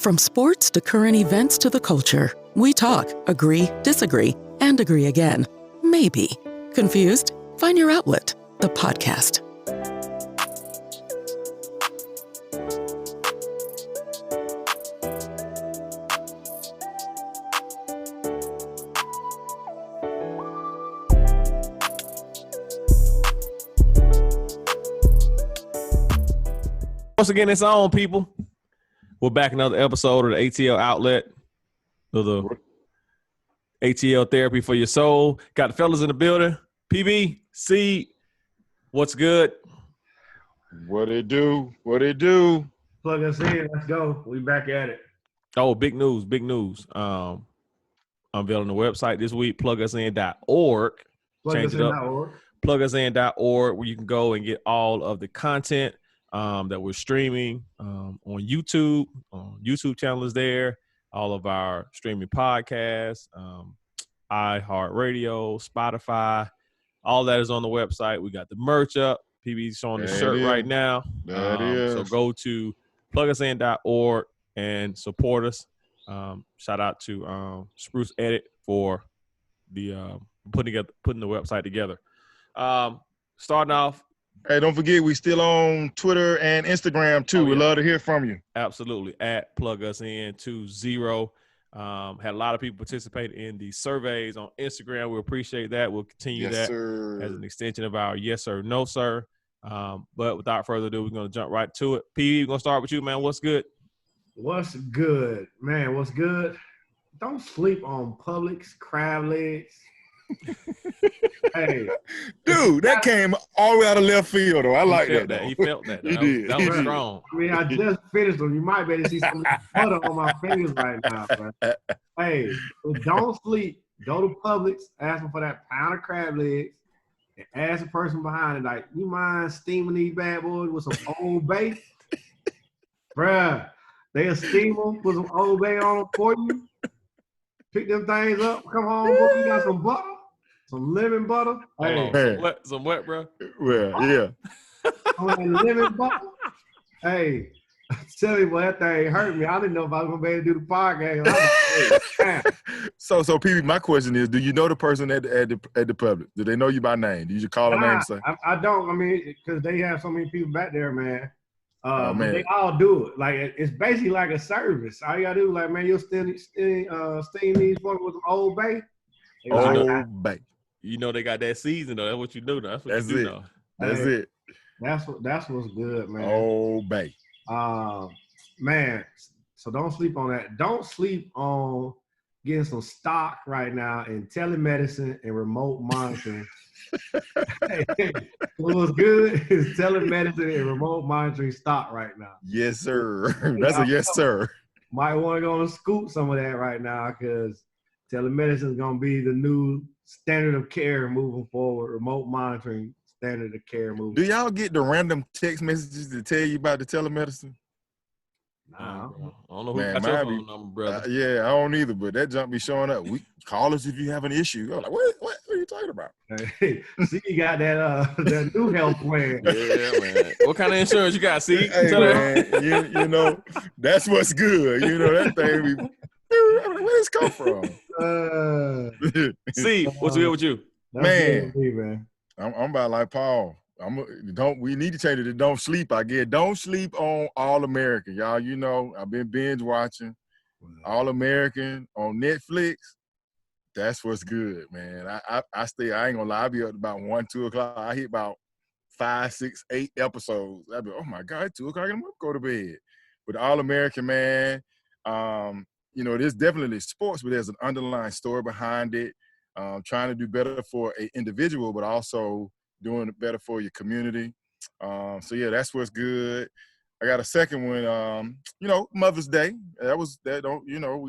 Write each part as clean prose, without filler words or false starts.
From sports to current events to the culture, we talk, agree, disagree, and agree again. Maybe. Confused? Find your outlet, the podcast. Once again, it's on, people. We're back another episode of the ATL Outlet, of the ATL Therapy for Your Soul. Got the fellas in the building. PB, C, what's good? What it do? What it do? Plug us in. Let's go. We back at it. Oh, big news, big news. Unveiling the website this week, plugusin.org. Change it up. Plugusin.org, where you can go and get all of the content that we're streaming on YouTube. YouTube channel is there. All of our streaming podcasts, iHeartRadio, Spotify, all that is on the website. We got the merch up. PB's showing the shirt right now. So go to plugusin.org and support us. Shout out to Spruce Edit for the putting the website together. Starting off. Hey, don't forget, we still on Twitter and Instagram, too. We'd love to hear from you. Absolutely. At plugusin20. Had a lot of people participate in the surveys on Instagram. We appreciate that. We'll continue that as an extension of our yes, sir, no, sir. But without further ado, we're going to jump right to it. P, we're going to start with you, man. What's good? What's good? Man, what's good? Don't sleep on Publix crab legs. Hey, dude, that came all the way out of left field, though. I like that. He felt that. He did. That was strong. I mean, I just finished them. You might be able to see some butter on my fingers right now. But hey, so don't sleep. Go to Publix, ask them for that pound of crab legs, and ask the person behind it, like, you mind steaming these bad boys with some Old Bay? Bruh, they'll steam them, put some Old Bay on them for you. Pick them things up, come home, boy, you got some butter. Some lemon butter. Hey. Some wet, bro. Well, yeah. Lemon butter. Hey, tell you, boy, that thing hurt me. I didn't know if I was gonna be able to do the podcast. So, PB, my question is: do you know the person at the Publix? Do they know you by name? Do you just call them name and say? I don't. I mean, because they have so many people back there, man. Man. They all do it. Like, it's basically like a service. All you gotta do, like, man, you'll steam these folks with some Old Bay. Old Bay. You know they got that season though. That's what you do. That's what you do now. That's it. That's what's good, man. Old Bay. Man. So don't sleep on that. Don't sleep on getting some stock right now in telemedicine and remote monitoring. What's good is telemedicine and remote monitoring stock right now. Yes, sir. That's a yes, sir. Might want to go and scoop some of that right now because telemedicine is going to be the new standard of care moving forward. Remote monitoring, standard of care moving. Do y'all get the random text messages to tell you about the telemedicine? Nah. I don't know who got your phone number, brother. Yeah, I don't either, but that junk be showing up. We call us if you have an issue. I'm like, what are you talking about? Hey, see, you got that new health plan. Yeah, man. What kind of insurance you got, see? Hey, man, you know, that's what's good. You know, that thing where does it come from? See, what's good with you? Man, me, man. I'm about like Paul. We need to change it to don't sleep. I get don't sleep on All American, y'all. You know, I've been binge watching All American on Netflix. That's what's good, man. I ain't gonna lie, I be up about 1, 2 o'clock. I hit about 5, 6, 8 episodes. I be, oh my God, 2 o'clock, I'm gonna go to bed. But All American, man, you know, there's definitely sports, but there's an underlying story behind it. Trying to do better for an individual, but also doing it better for your community. So yeah, that's what's good. I got a second one. You know, Mother's Day. We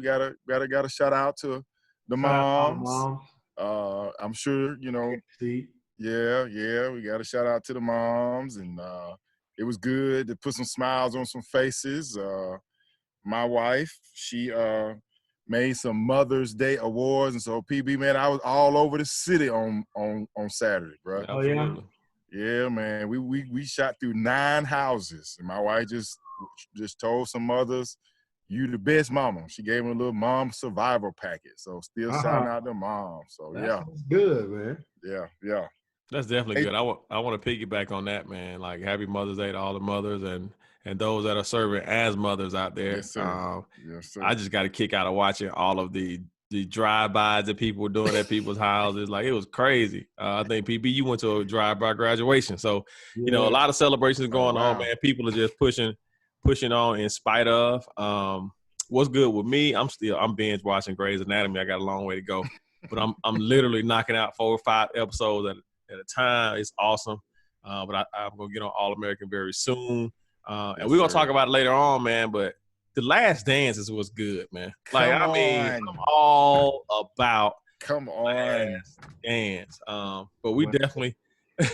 gotta shout out to the moms. I'm sure, you know. Yeah, we gotta shout out to the moms, and it was good to put some smiles on some faces. My wife, she made some Mother's Day awards, and so PB, man, I was all over the city on Saturday, bro. Oh yeah. Yeah, man. We shot through 9 houses, and my wife just told some mothers, you the best mama. She gave him a little mom survival packet. So still shouting out to mom. So that's good, man. Yeah. That's definitely good. I want to piggyback on that, man. Like happy Mother's Day to all the mothers and those that are serving as mothers out there. Yes, sir. Yes, sir. I just got a kick out of watching all of the drive-bys that people were doing at people's houses. Like, it was crazy. I think, PB, you went to a drive-by graduation. So, you know, a lot of celebrations going on, man. People are just pushing on in spite of. What's good with me, I'm binge watching Grey's Anatomy. I got a long way to go. But I'm literally knocking out 4 or 5 episodes at a time. It's awesome. But I'm going to get on All-American very soon. And we're going to talk about it later on, man. But The Last Dance is what's good, man. Like, I'm all about Last Dance. But we're definitely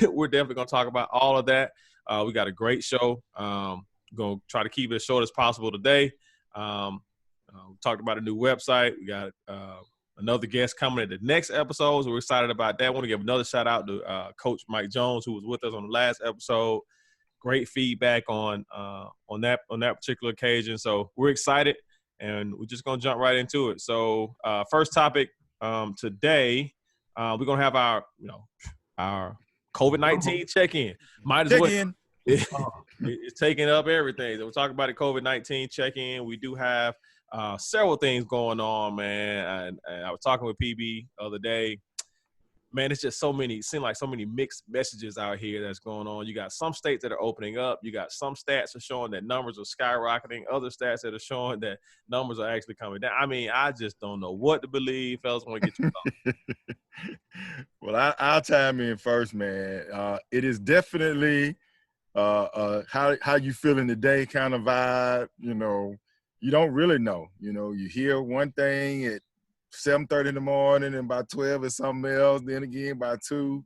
going to talk about all of that. We got a great show. Going to try to keep it as short as possible today. We talked about a new website. We got another guest coming in the next episode, so we're excited about that. I want to give another shout out to Coach Mike Jones, who was with us on the last episode. Great feedback on that particular occasion. So we're excited, and we're just gonna jump right into it. So first topic today, we're gonna have our COVID-19 check-in. Might as well. It's taking up everything. So we're talking about the COVID-19 check-in. We do have several things going on, man. And I was talking with PB the other day. Man, it's just seem like so many mixed messages out here that's going on. You got some states that are opening up. You got some stats that are showing that numbers are skyrocketing. Other stats that are showing that numbers are actually coming down. I mean, I just don't know what to believe. Fellas, want to get you Well, I'll chime in first, man. It is definitely how you feeling today kind of vibe. You know, you don't really know. You know, you hear one thing at 7:30 in the morning, and by 12 it's something else. Then again by 2,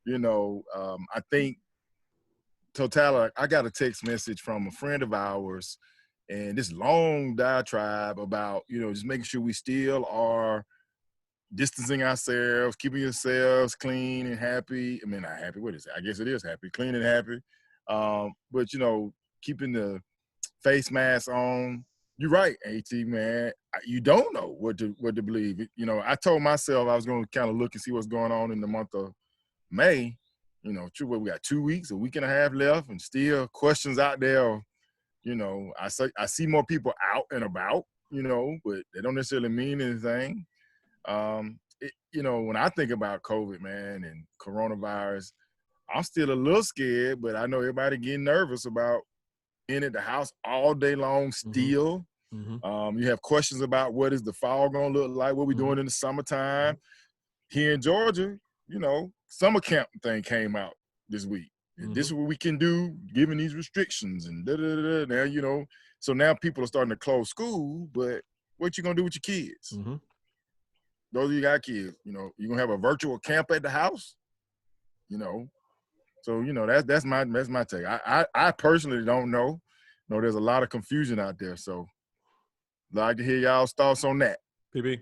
you know. I think totality. I got a text message from a friend of ours, and this long diatribe about, you know, just making sure we still are distancing ourselves, keeping yourselves clean and happy. I mean, not happy. What is it? I guess it is happy, clean and happy. But you know, keeping the face mask on. You're right, AT, man. You don't know what to believe. You know, I told myself I was going to kind of look and see what's going on in the month of May. You know, we got 2 weeks, a week and a half left, and still questions out there. You know, I see more people out and about, you know, but they don't necessarily mean anything. You know, when I think about COVID, man, and coronavirus, I'm still a little scared, but I know everybody getting nervous about in at the house all day long still. Mm-hmm. You have questions about what is the fall going to look like, what we doing in the summertime. Here in Georgia, you know, summer camp thing came out this week. Mm-hmm. This is what we can do given these restrictions and da-da-da-da. Now, you know, so now people are starting to close school, but what you going to do with your kids? Mm-hmm. Those of you got kids, you know, you going to have a virtual camp at the house, you know. So, you know, that's my take. I personally don't know. You know, there's a lot of confusion out there. So, I'd like to hear y'all's thoughts on that. PB?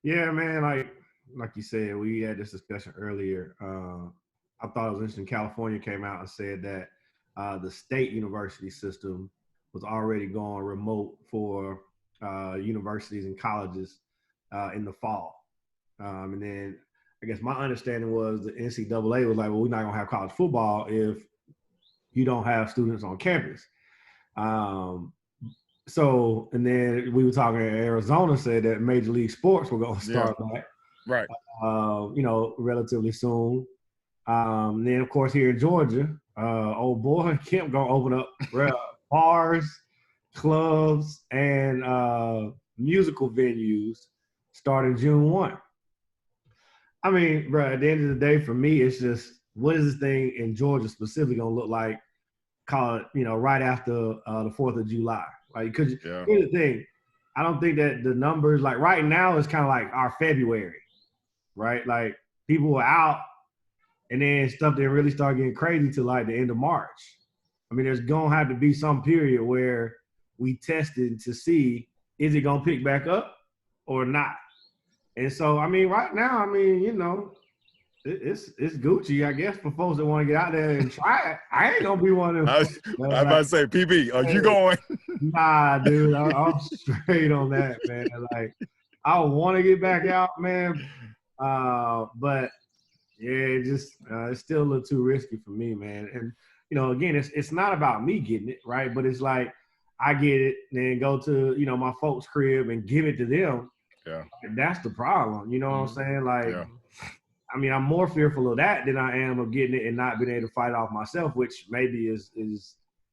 Yeah, man, like you said, we had this discussion earlier. I thought it was interesting. California came out and said that the state university system was already going remote for universities and colleges in the fall. And then I guess my understanding was the NCAA was like, well, we're not going to have college football if you don't have students on campus. So, and then we were talking, Arizona said that Major League Sports were going to start back. Right. You know, relatively soon. Then, of course, here in Georgia, old boy Kemp going to open up bars, clubs, and musical venues starting June 1. I mean, bro, at the end of the day, for me, it's just, what is this thing in Georgia specifically going to look like, call it, you know, right after the 4th of July? Like, here's the thing. I don't think that the numbers, like right now, is kind of like our February, right? Like, people were out, and then stuff didn't really start getting crazy till like the end of March. I mean, there's going to have to be some period where we tested to see, is it going to pick back up or not? And so, I mean, right now, I mean, you know, it's Gucci, I guess, for folks that want to get out there and try it. I ain't going to be one of them. I was about to say, PB, are you going? Nah, dude, I'm straight on that, man. Like, I want to get back out, man, but yeah, it's still a little too risky for me, man. And again, it's not about me getting it, right? But it's like I get it, then go to my folks' crib and give it to them. Yeah, And that's the problem. You know what I'm saying? Like, yeah. I mean, I'm more fearful of that than I am of getting it and not being able to fight off myself, which maybe is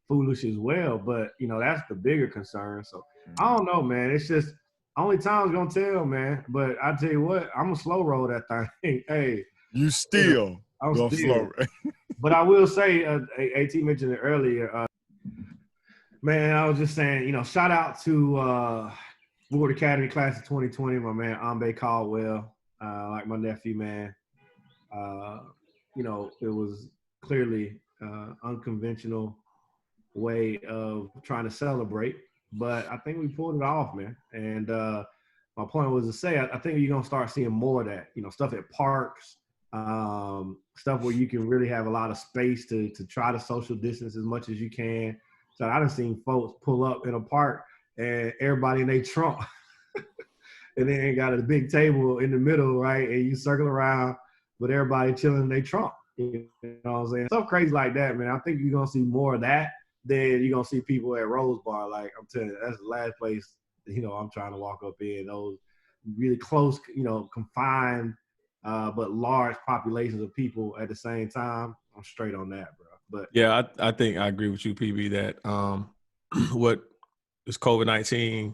foolish as well. But that's the bigger concern. So I don't know, man. It's just only time's gonna tell, man. But I tell you what, I'm gonna slow roll that thing. Hey, you still I'm go still. slow. But I will say, AT mentioned it earlier. Man, I was just saying, shout out to Woodward Academy class of 2020, my man Ahmaud Caldwell, like my nephew, man. It was clearly unconventional way of trying to celebrate, but I think we pulled it off, man. And my point was to say, I think you're gonna start seeing more of that, stuff at parks, stuff where you can really have a lot of space to try to social distance as much as you can. So I done seen folks pull up in a park and everybody in their trunk, and then got a big table in the middle, right? And you circle around, but everybody chilling in their trunk. You know what I'm saying? Stuff crazy like that, man. I think you're gonna see more of that than you're gonna see people at Rose Bar. Like, I'm telling you, that's the last place I'm trying to walk up in. Those really close, confined, but large populations of people at the same time. I'm straight on that, bro. But yeah, I think I agree with you, PB, that what this COVID-19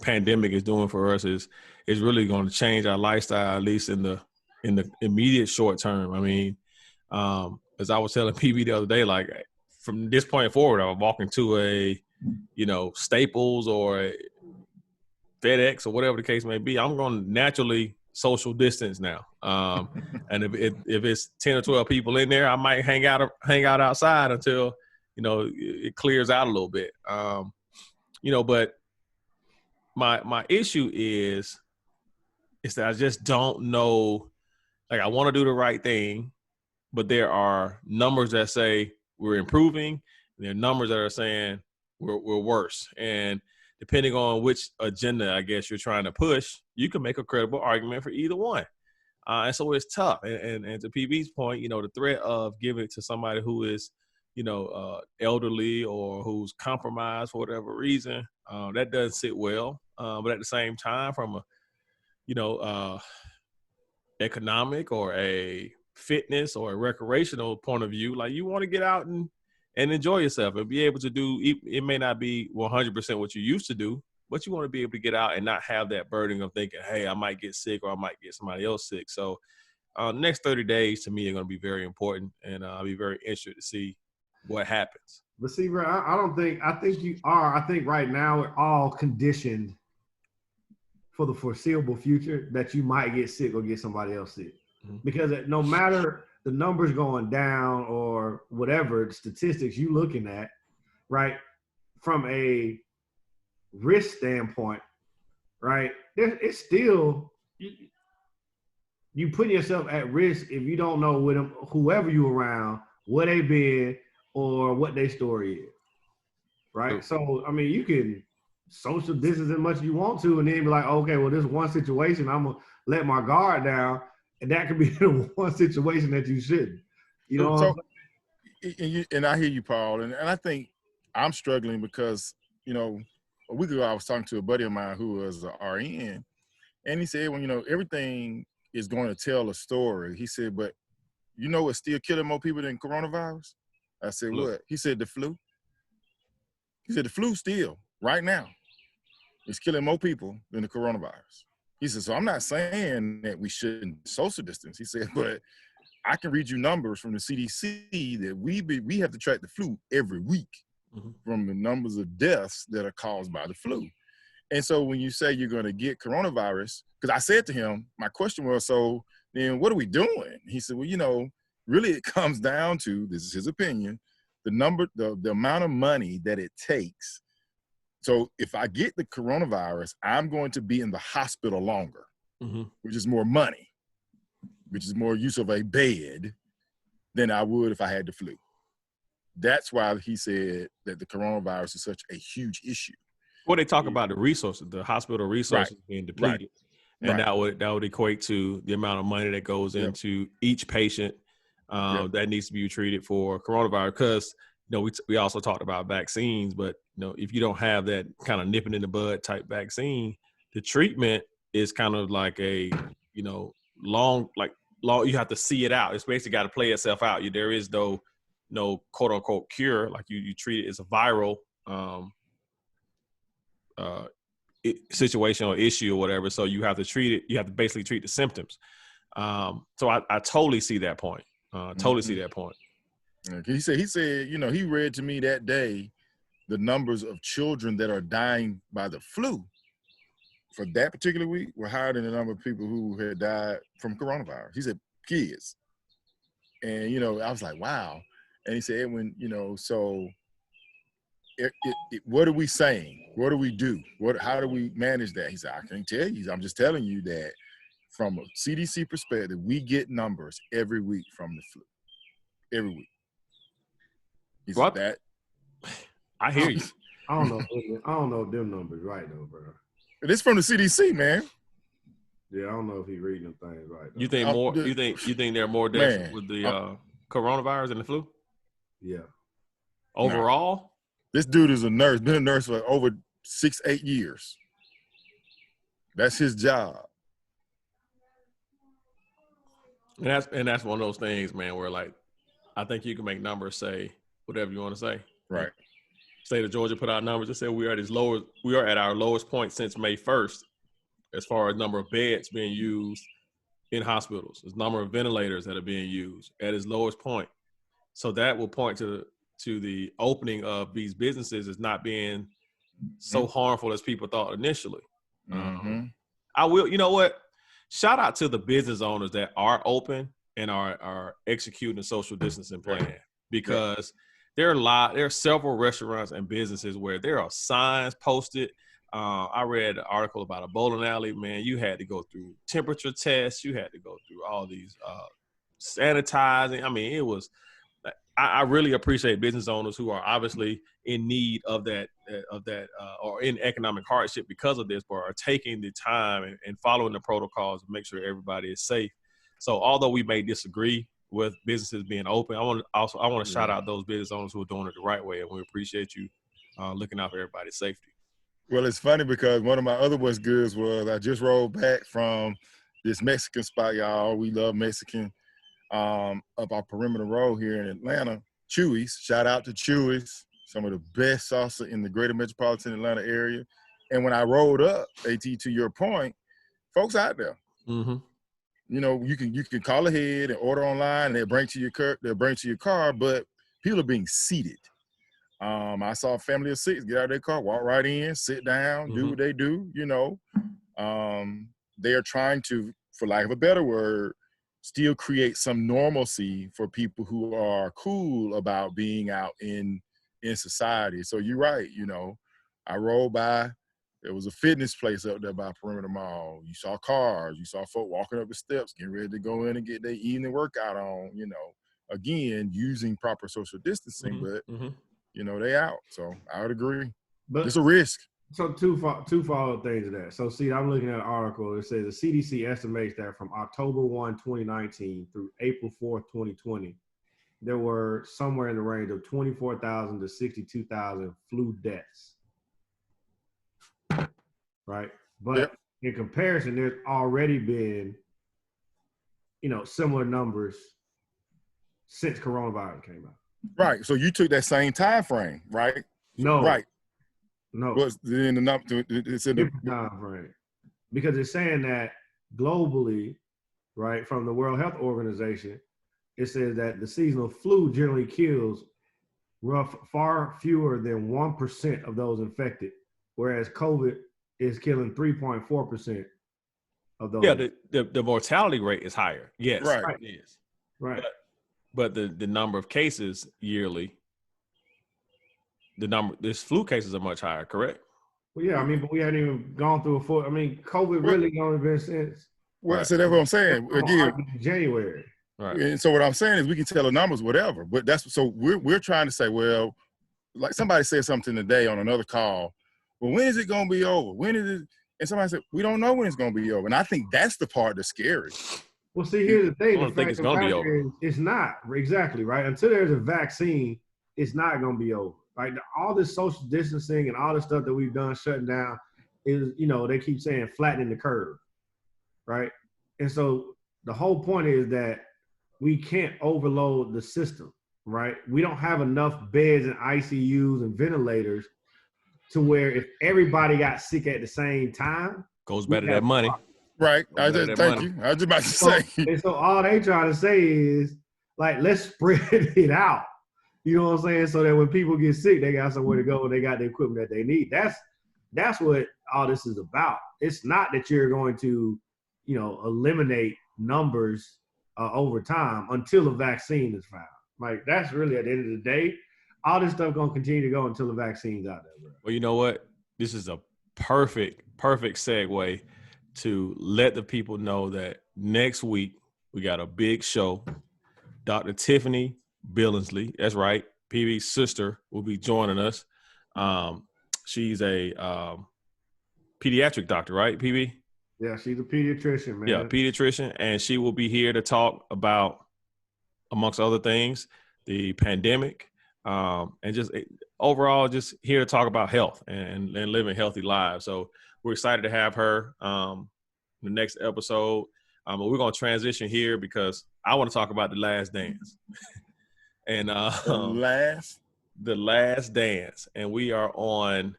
pandemic is doing for us is really going to change our lifestyle, at least in the immediate short term. I mean, as I was telling PB the other day, like, from this point forward, I'm walking to a Staples or a FedEx or whatever the case may be, I'm going to naturally social distance now. And if it's 10 or 12 people in there, I might hang out outside until it clears out a little bit. But my issue is that I just don't know. Like, I want to do the right thing, but there are numbers that say we're improving, and there are numbers that are saying we're worse. And depending on which agenda, I guess, you're trying to push, you can make a credible argument for either one. And so it's tough. And to PB's point, the threat of giving it to somebody who is, elderly or who's compromised for whatever reason, that doesn't sit well. But at the same time, from a, economic or a fitness or a recreational point of view, like, you want to get out and enjoy yourself and be able to do, it may not be 100% what you used to do, but you want to be able to get out and not have that burden of thinking, hey, I might get sick or I might get somebody else sick. So next 30 days to me are going to be very important, and I'll be very interested to see what happens. But see, bro, I think you are. I think right now we're all conditioned for the foreseeable future that you might get sick or get somebody else sick. Mm-hmm. Because no matter the numbers going down or whatever statistics you looking at, right, from a risk standpoint, right, it's still, you put yourself at risk if you don't know with them, whoever you around, where they been or what their story is, right? So, I mean, you can social distance as much as you want to, and then be like, okay, well, this one situation, I'm gonna let my guard down, and that could be the one situation that you shouldn't. You know. So, and I hear you, Paul, and I think I'm struggling because a week ago I was talking to a buddy of mine who was an RN, and he said, when everything is going to tell a story, he said, but what's still killing more people than coronavirus? I said, flu. What? He said, the flu. He said, the flu still, right now, is killing more people than the coronavirus. He said, so I'm not saying that we shouldn't social distance. He said, but I can read you numbers from the CDC that we have to track the flu every week from the numbers of deaths that are caused by the flu. And so when you say you're going to get coronavirus, because I said to him, my question was, so then what are we doing? He said, well, really it comes down to, this is his opinion, the amount of money that it takes. So if I get the coronavirus, I'm going to be in the hospital longer, which is more money, which is more use of a bed than I would if I had the flu. that's why he said that the coronavirus is such a huge issue. Well, they talk about the resources, the hospital resources being depleted. And that would equate to the amount of money that goes into each patient that needs to be treated for coronavirus. Because we also talked about vaccines, but if you don't have that kind of nipping in the bud type vaccine, the treatment is kind of like a long. You have to see it out. It's basically got to play itself out. There is no quote unquote cure. Like you treat it as a viral situation or issue or whatever. So you have to treat it. You have to basically treat the symptoms. So I totally see that point. See that point. He said, he read to me that day the numbers of children that are dying by the flu for that particular week were higher than the number of people who had died from coronavirus. He said, kids. And, I was like, wow. And he said, Edwin, so what are we saying? What do we do? How do we manage that? He said, I can't tell you. I'm just telling you that from a CDC perspective, we get numbers every week from the flu. Every week. He said that. I hear you. I don't know if them numbers right though, bro. It's from the CDC, man. Yeah, I don't know if he's reading them things right though. You think more? You think there are more deaths with the coronavirus and the flu? Yeah. Overall? This dude is a nurse, been a nurse for over 6-8 years. That's his job. And that's one of those things, man, where I think you can make numbers say whatever you want to say. Right. State of Georgia put out numbers that said we are at our lowest point since May 1st, as far as number of beds being used in hospitals, as number of ventilators that are being used at its lowest point. So that will point to the opening of these businesses as not being so harmful as people thought initially. I will, you know what? Shout out to the business owners that are open and are executing a social distancing plan, because there are several restaurants and businesses where there are signs posted. I read an article about a bowling alley. Man, you had to go through temperature tests. You had to go through all these sanitizing. I mean, it was. I really appreciate business owners who are obviously in need of that or in economic hardship because of this, but are taking the time and following the protocols to make sure everybody is safe. So although we may disagree with businesses being open, I want to shout out those business owners who are doing it the right way, and we appreciate you looking out for everybody's safety. Well, it's funny because one of my other what's goods was I just rolled back from this Mexican spot, y'all. We love Mexican. Up our perimeter road here in Atlanta, Chewy's. Shout out to Chewy's, some of the best salsa in the greater metropolitan Atlanta area. And when I rolled up, AT, to your point, folks out there, you can call ahead and order online, and they'll bring to your car. But people are being seated. I saw a family of 6 get out of their car, walk right in, sit down, do what they do. They are trying to, for lack of a better word, still create some normalcy for people who are cool about being out in society. So you're right. I rolled by, there was a fitness place up there by Perimeter Mall. You saw cars, you saw folk walking up the steps, getting ready to go in and get their evening workout on, again, using proper social distancing, but they out. So I would agree. But it's a risk. So two follow things to that. So see, I'm looking at an article. It says the CDC estimates that from October 1, 2019 through April 4th, 2020, there were somewhere in the range of 24,000 to 62,000 flu deaths. Right? But in comparison, there's already been, similar numbers since coronavirus came out. Right. So you took that same time frame, right? No. Right. No, what's in the number? It's in the time frame, because it's saying that globally, right, from the World Health Organization, it says that the seasonal flu generally kills far fewer than 1% of those infected, whereas COVID is killing 3.4% of those. Yeah, the mortality rate is higher. Yes, right. It is. Right. But the number of cases yearly. This flu cases are much higher, correct? Well, yeah, but we hadn't even gone through COVID really only been since. Well, so that's what I'm saying. Again, January. Right. And so what I'm saying is we can tell the numbers, whatever. But that's so we're trying to say, well, like somebody said something today on another call. Well, when is it going to be over? When is it? And somebody said, we don't know when it's going to be over. And I think that's the part that's scary. Well, see, here's the thing. I don't think it's going to be over. It's not. Exactly, right? Until there's a vaccine, it's not going to be over. Right? All this social distancing and all this stuff that we've done shutting down is, they keep saying flattening the curve, right? And so the whole point is that we can't overload the system, right? We don't have enough beds and ICUs and ventilators to where if everybody got sick at the same time. Goes back to that money. Right. Thank you. I was just about to say. And so all they trying to say is, like, let's spread it out. You know what I'm saying? So that when people get sick, they got somewhere to go and they got the equipment that they need. That's what all this is about. It's not that you're going to, eliminate numbers over time until a vaccine is found. Like, that's really, at the end of the day, all this stuff going to continue to go until the vaccine's out there, bro. Well, you know what? This is a perfect segue to let the people know that next week we got a big show. Dr. Tiffany Billingsley, that's right, PB's sister, will be joining us. She's a pediatric doctor, right, PB? Yeah, she's a pediatrician, man. Yeah, pediatrician, and she will be here to talk about, amongst other things, the pandemic, and just overall just here to talk about health and living healthy lives. So we're excited to have her the next episode. But we're going to transition here because I want to talk about The Last Dance. And The Last Dance. And we are on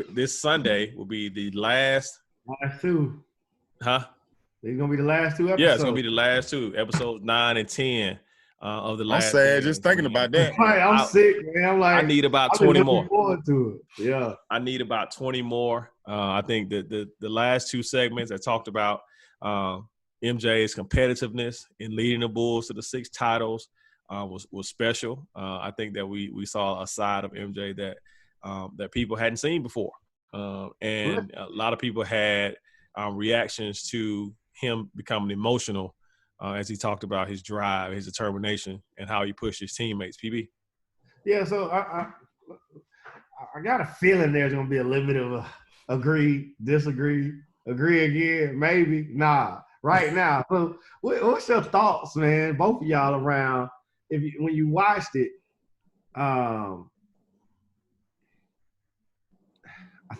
this Sunday will be the last two. Huh? These going to be the last two episodes. Yeah, it's going to be the last two, episodes 9 and 10 of The Last Dance. I'm sad Dance. just thinking about that. I'm sick, man. I'm like, I need about 20 more. Forward to it. Yeah. I need about 20 more. I think that the last two segments I talked about MJ's competitiveness in leading the Bulls to the 6 titles was special. I think that we saw a side of MJ that people hadn't seen before. And a lot of people had reactions to him becoming emotional as he talked about his drive, his determination, and how he pushed his teammates. PB? Yeah, so I got a feeling there's going to be a little bit of a agree, disagree, agree again, maybe. Nah, right now. So what's your thoughts, man, both of y'all around, when you watched it, I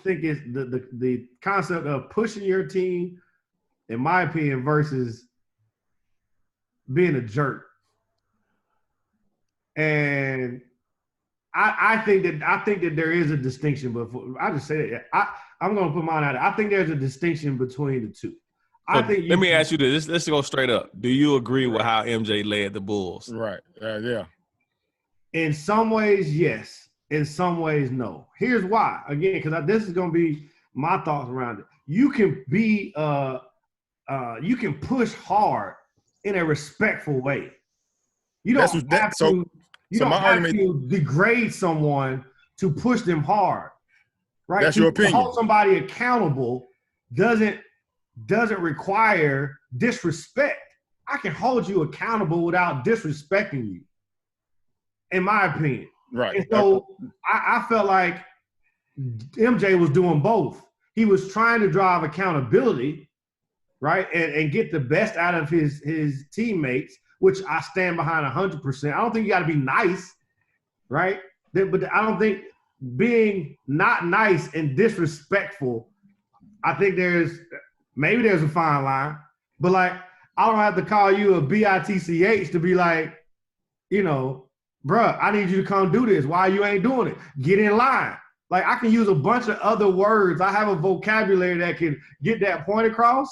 think it's the concept of pushing your team, in my opinion, versus being a jerk. And I think that there is a distinction, but I just say that I'm going to put mine out there. I think there's a distinction between the two. Let me ask you this. Let's go straight up. Do you agree with how MJ led the Bulls? Right. Yeah. In some ways, yes. In some ways, no. Here's why. Again, because this is going to be my thoughts around it. You can be you can push hard in a respectful way. You don't have to degrade someone to push them hard, right? That's your opinion. To hold somebody accountable doesn't require disrespect. I can hold you accountable without disrespecting you, in my opinion. Right. And so I felt like MJ was doing both. He was trying to drive accountability, right, and get the best out of his teammates, which I stand behind 100%. I don't think you got to be nice, right? But I don't think being not nice and disrespectful, I think maybe there's a fine line. But, like, I don't have to call you a bitch to be like, bruh, I need you to come do this. Why you ain't doing it? Get in line. Like, I can use a bunch of other words. I have a vocabulary that can get that point across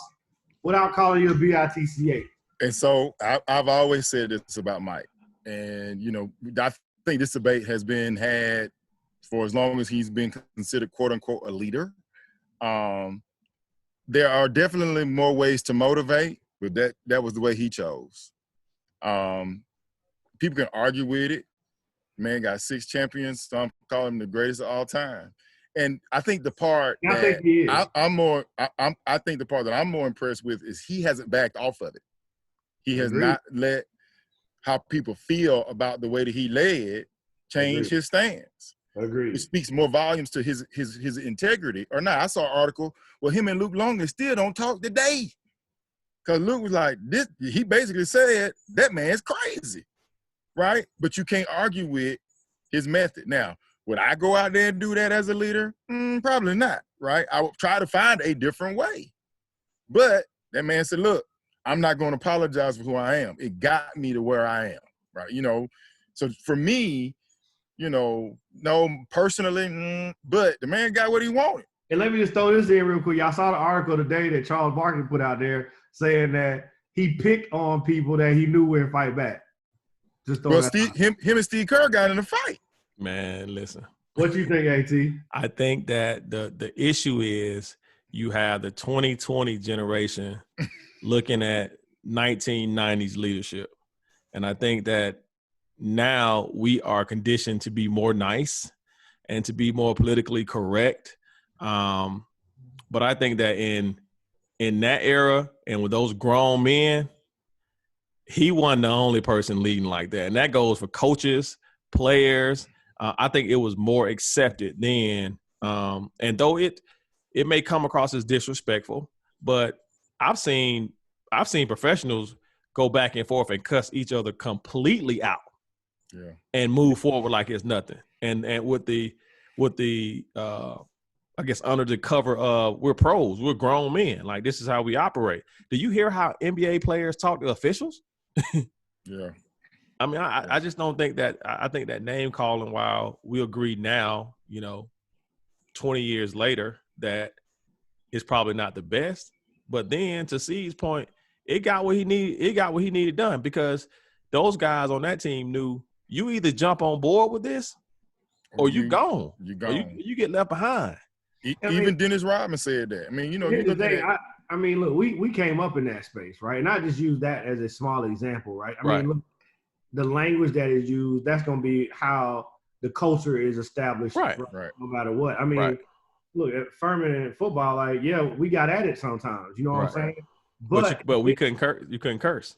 without calling you a bitch. And so I've always said this about Mike. And, I think this debate has been had for as long as he's been considered, quote unquote, a leader. There are definitely more ways to motivate, but that was the way he chose. People can argue with it. Man got 6 champions. Some call him the greatest of all time. And I think the part I think the part that I'm more impressed with is he hasn't backed off of it. He has not let how people feel about the way that he led changed his stance. Agreed. It speaks more volumes to his integrity. Or not, I saw an article where him and Luke Longley still don't talk today. Because Luke was like, this. He basically said, that man's crazy, right? But you can't argue with his method. Now, would I go out there and do that as a leader? Probably not, right? I would try to find a different way. But that man said, look, I'm not going to apologize for who I am. It got me to where I am, right? You know, so for me, you know, no, personally, but the man got what he wanted. And let me just throw this in real quick. Y'all saw the article today that Charles Barkley put out there saying that he picked on people that he knew wouldn't fight back. Just well, him and Steve Kerr got in a fight. Man, listen. What you think, AT? I think that the issue is you have the 2020 generation looking at 1990s leadership. And I think that now we are conditioned to be more nice and to be more politically correct. But I think that in that era and with those grown men, he wasn't the only person leading like that. And that goes for coaches, players. I think it was more accepted then. And though it may come across as disrespectful, but I've seen professionals go back and forth and cuss each other completely out, and move forward like it's nothing. And with the I guess under the cover of we're pros, we're grown men. Like, this is how we operate. Do you hear how NBA players talk to officials? Yeah. I mean, I just don't think that. I think that name calling, while we agree now, 20 years later, that it's probably not the best. But then, to C's point, it got what he needed. It got what he needed done, because those guys on that team knew you either jump on board with this or you gone. You gone. Or you get left behind. Even Dennis Rodman said that. I mean, you look at it. I mean, look, we came up in that space, right? And I just use that as a small example, right? I mean, look, the language that is used, that's going to be how the culture is established, right. No matter what. I mean, look, at Furman and football, like, yeah, we got at it sometimes. You know what I'm saying? But we couldn't curse. You couldn't curse.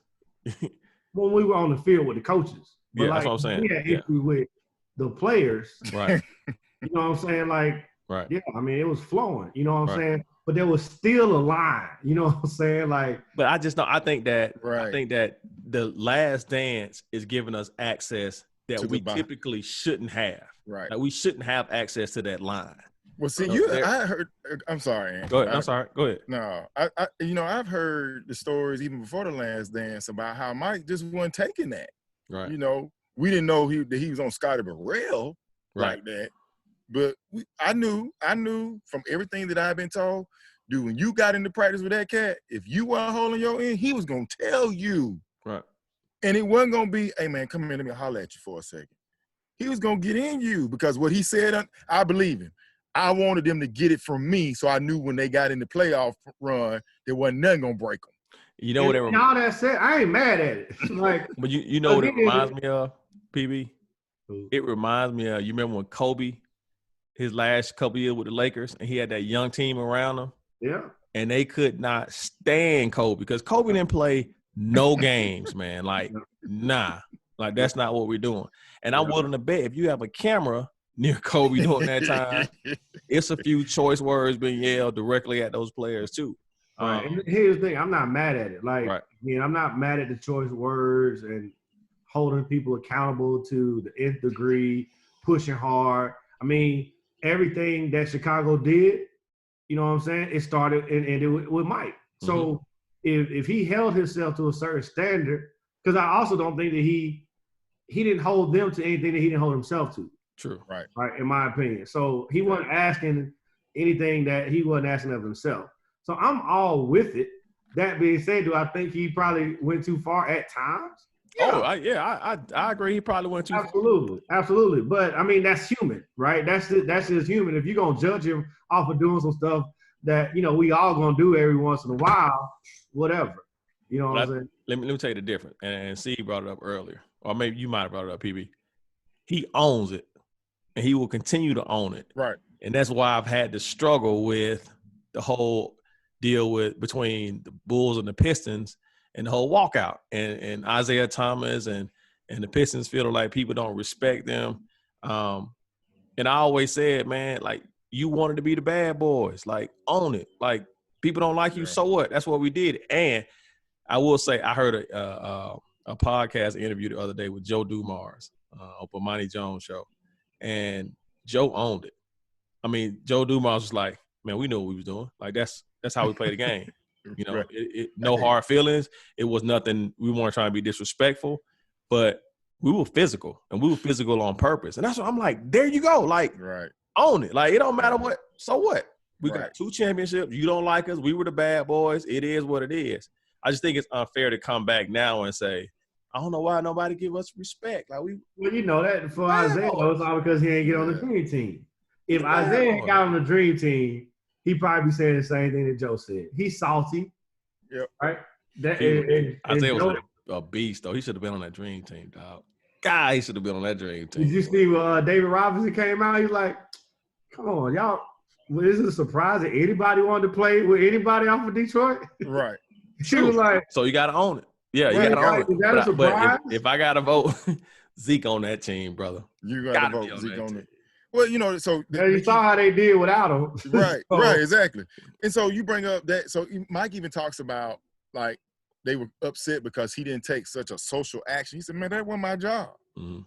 When we were on the field with the coaches. But that's what I'm saying. We had issue with the players. Right. You know what I'm saying? Like, yeah, I mean, it was flowing. You know what I'm saying? But there was still a line. You know what I'm saying? Like, but I just don't. I think that the Last Dance is giving us access that we typically shouldn't have. Right. Like, we shouldn't have access to that line. Well, see, I heard. I'm sorry, Andrew. Go ahead. I'm sorry. Go ahead. No, I've heard the stories even before the Last Dance about how Mike just wasn't taking that. Right. We didn't know that he was on Scotty Burrell like that. But I knew from everything that I've been told, dude, when you got into practice with that cat, if you weren't holding your end, he was going to tell you. Right. And it wasn't going to be, hey, man, come here, let me holler at you for a second. He was going to get in you, because what he said, I believe him. I wanted them to get it from me, so I knew when they got in the playoff run, there wasn't nothing going to break them. You know what it reminds me? All that said, I ain't mad at it. Like, but you know what it reminds me of, PB? It reminds me of, you remember when Kobe, his last couple years with the Lakers, and he had that young team around him? Yeah. And they could not stand Kobe, because Kobe didn't play no games, man. Like, nah. Like, that's not what we're doing. And I'm willing to bet if you have a camera near Kobe during that time, it's a few choice words being yelled directly at those players too. Right. And here's the thing, I'm not mad at it. Like, I mean, I'm not mad at the choice words and holding people accountable to the nth degree, pushing hard. I mean, everything that Chicago did, you know what I'm saying? It started and ended with Mike. So if he held himself to a certain standard, because I also don't think that he didn't hold them to anything that he didn't hold himself to. True. Right. In my opinion. So he wasn't asking anything that he wasn't asking of himself. So I'm all with it. That being said, do I think he probably went too far at times? Yeah. I agree. He probably went too far. Absolutely. But I mean, that's human, right? That's just human. If you're gonna judge him off of doing some stuff that we all gonna do every once in a while, whatever. You know what I'm saying? Let me tell you the difference. And C brought it up earlier, or maybe you might have brought it up, PB. He owns it, and he will continue to own it. Right. And that's why I've had to struggle with the whole deal between the Bulls and the Pistons and the whole walkout and Isaiah Thomas and and the Pistons feel like people don't respect them. And I always said, man, like, you wanted to be the bad boys, like, own it. Like, people don't like you, so what? That's what we did. And I will say, I heard a podcast interview the other day with Joe Dumars on Bomani Jones show, and Joe owned it. I mean, Joe Dumars was like, man, we knew what we was doing. Like, that's how we play the game. You know, no hard feelings. It was nothing. We weren't trying to be disrespectful, but we were physical, and we were physical on purpose. And that's what I'm like, there you go. Like, own it. Like, it don't matter what. So what? We got 2 championships. You don't like us. We were the bad boys. It is what it is. I just think it's unfair to come back now and say, I don't know why nobody give us respect. Like, well, you know that for Isaiah, it's all because he ain't get on the dream team. If Isaiah had got on the dream team, he'd probably be saying the same thing that Joe said. He's salty. Yep. Right? Isaiah was a beast, though. He should have been on that dream team, dog. God, he should have been on that dream team. Did you see when David Robinson came out? He was like, come on, y'all. Well, is it a surprise that anybody wanted to play with anybody off of Detroit? Right. She was like, so you got to own it. Yeah, you got to own it. Is that a surprise? But if I got to vote Zeke on that team, brother. You got to vote Zeke on it. Well, you know, so you saw how they did without him. Right, right, exactly. And so you bring up that. So Mike even talks about, like, they were upset because he didn't take such a social action. He said, man, that wasn't my job. Mm-hmm.